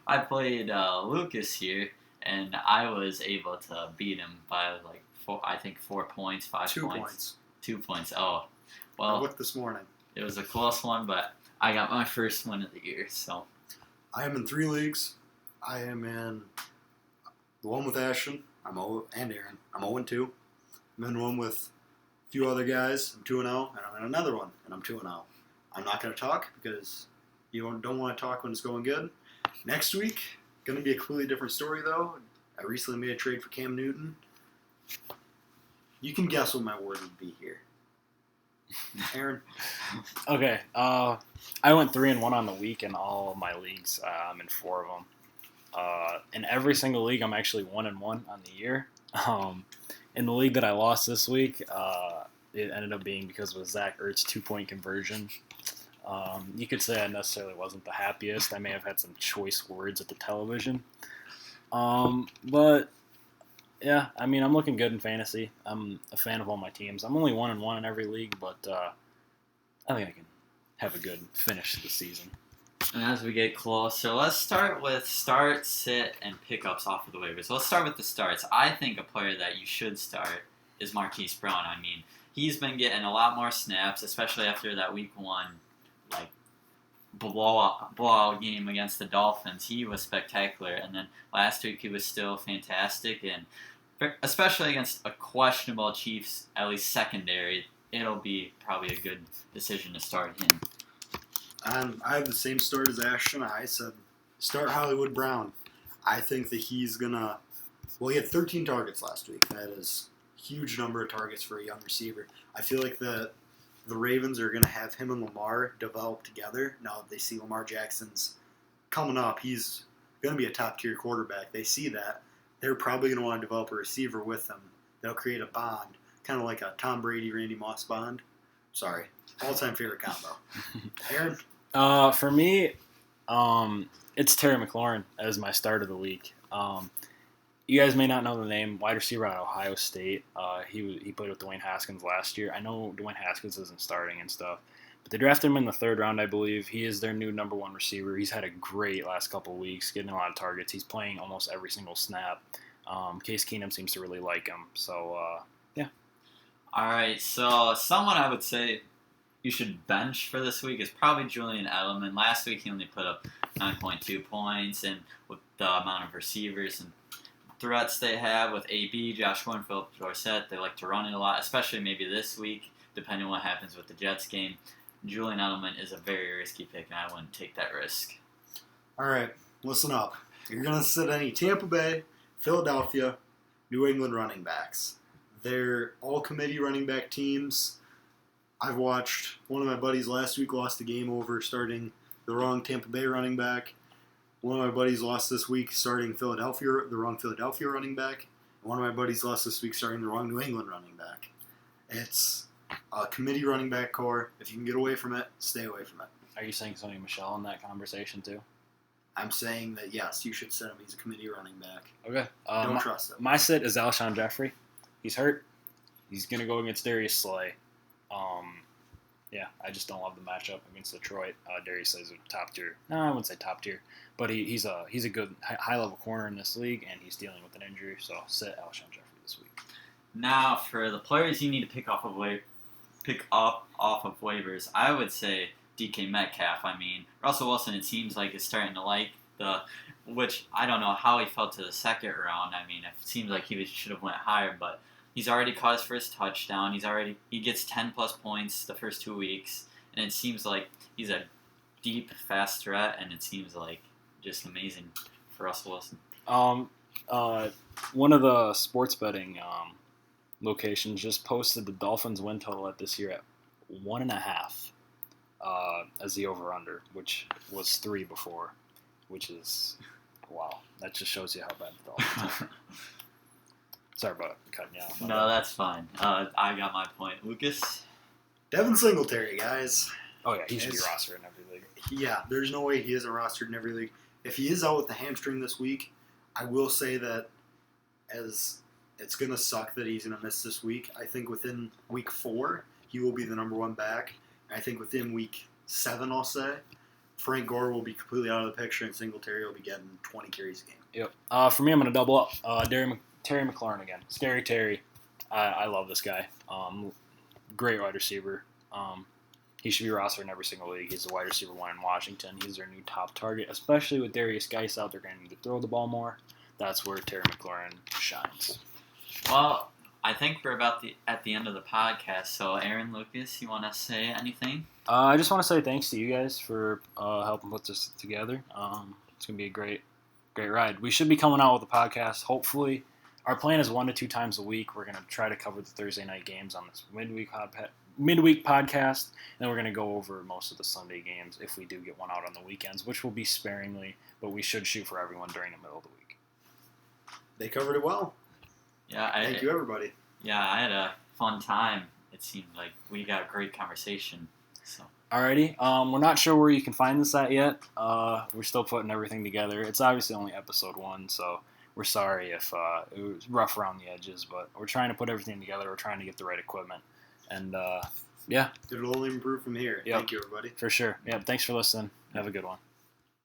I played Lucas here, and I was able to beat him by like 4 points, 5 2 points. points. 2 points. Oh, I well, looked this morning. it was a close one, but I got my first win of the year, so. I am in 3 leagues. I am in the one with Ashton. And Aaron. I'm 0-2. I'm in one with a few other guys. I'm 2-0, and I'm in another one, and I'm 2-0. I'm not going to talk because you don't want to talk when it's going good. Next week, going to be a completely different story, though. I recently made a trade for Cam Newton. You can guess what my word would be here. Aaron? Okay. I went 3-1 on the week in all of my leagues. I'm in 4 of them. In every single league, I'm actually 1-1 on the year. In the league that I lost this week, it ended up being because of Zach Ertz 2-point conversion. You could say I necessarily wasn't the happiest. I may have had some choice words at the television. But yeah, I mean, I'm looking good in fantasy. I'm a fan of all my teams. I'm only 1-1 in every league, but I think I can have a good finish to the season. And as we get closer, let's start with start, sit, and pickups off of the waivers. Let's start with the starts. I think a player that you should start is Marquise Brown. I mean, he's been getting a lot more snaps, especially after that Week 1 like blowout game against the Dolphins. He was spectacular, and then last week he was still fantastic, and especially against a questionable Chiefs, at least secondary, it'll be probably a good decision to start him. I have the same start as Ashton. I said, start Hollywood Brown. I think that he's going to... Well, he had 13 targets last week. That is a huge number of targets for a young receiver. I feel like the Ravens are going to have him and Lamar develop together. Now that they see Lamar Jackson's coming up, he's going to be a top-tier quarterback. They see that. They're probably going to want to develop a receiver with him. They'll create a bond, kind of like a Tom Brady, Randy Moss bond. Sorry. All-time favorite combo. Aaron? For me, it's Terry McLaurin as my start of the week. You guys may not know the name, wide receiver at Ohio State. He played with Dwayne Haskins last year. I know Dwayne Haskins isn't starting and stuff, but they drafted him in the 3rd round, I believe. He is their new number 1 receiver. He's had a great last couple of weeks, getting a lot of targets. He's playing almost every single snap. Case Keenum seems to really like him. So, yeah. All right, so someone I would say you should bench for this week is probably Julian Edelman. Last week he only put up 9.2 points, and with the amount of receivers and threats they have with AB, Josh Gordon, Philip Dorsett, they like to run it a lot, especially maybe this week, depending on what happens with the Jets game. Julian Edelman is a very risky pick, and I wouldn't take that risk. All right, listen up. You're going to sit any Tampa Bay, Philadelphia, New England running backs. They're all committee running back teams. I've watched one of my buddies last week lost the game over starting the wrong Tampa Bay running back. One of my buddies lost this week starting the wrong Philadelphia running back. And one of my buddies lost this week starting the wrong New England running back. It's a committee running back core. If you can get away from it, stay away from it. Are you saying Sonny Michel in that conversation too? I'm saying that, yes, you should set him. He's a committee running back. Okay. Don't trust him. My sit is Alshon Jeffrey. He's hurt. He's going to go against Darius Slay. Yeah, I just don't love the matchup against Detroit. Darius Slay's a top tier. No, I wouldn't say top tier, but he's a good high level corner in this league, and he's dealing with an injury. So sit Alshon Jeffrey this week. Now for the players you need to pick up off of waivers, I would say DK Metcalf. I mean, Russell Wilson, it seems like is starting to like which I don't know how he fell to the 2nd round. I mean, it seems like he should have went higher, but he's already caught his first touchdown. He gets 10+ points the first 2 weeks, and it seems like he's a deep, fast threat, and it seems like just amazing for Russell Wilson. One of the sports betting locations just posted the Dolphins win total at this year at 1.5 as the over/under, which was 3 before, which is wow. That just shows you how bad the Dolphins are. Sorry about cutting you off. No, that's fine. I got my point. Lucas? Devin Singletary, guys. Oh, yeah, he should be rostered in every league. Yeah, there's no way he isn't rostered in every league. if he is out with the hamstring this week, I will say that as it's going to suck that he's going to miss this week. I think within week 4, he will be the number 1 back. I think within week 7, I'll say, Frank Gore will be completely out of the picture and Singletary will be getting 20 carries a game. Yep. For me, I'm going to double up. Terry McLaurin again. Scary Terry. I love this guy. Great wide receiver. He should be rostered in every single league. He's the wide receiver 1 in Washington. He's their new top target, especially with Darius Geis out. They're going to need to throw the ball more. That's where Terry McLaurin shines. Well, I think we're at the end of the podcast. So, Aaron, Lucas, you want to say anything? I just want to say thanks to you guys for helping put this together. It's going to be a great ride. We should be coming out with a podcast, hopefully. Our plan is 1 to 2 times a week. We're going to try to cover the Thursday night games on this midweek podcast, and then we're going to go over most of the Sunday games if we do get one out on the weekends, which will be sparingly, but we should shoot for everyone during the middle of the week. They covered it well. Yeah, Thank you, everybody. Yeah, I had a fun time. It seemed like we got a great conversation. So. Alrighty. We're not sure where you can find this at yet. We're still putting everything together. It's obviously only episode 1, so we're sorry if it was rough around the edges, but we're trying to put everything together. We're trying to get the right equipment. And, yeah. It'll only improve from here. Yep. Thank you, everybody. For sure. Yeah, thanks for listening. Have a good one.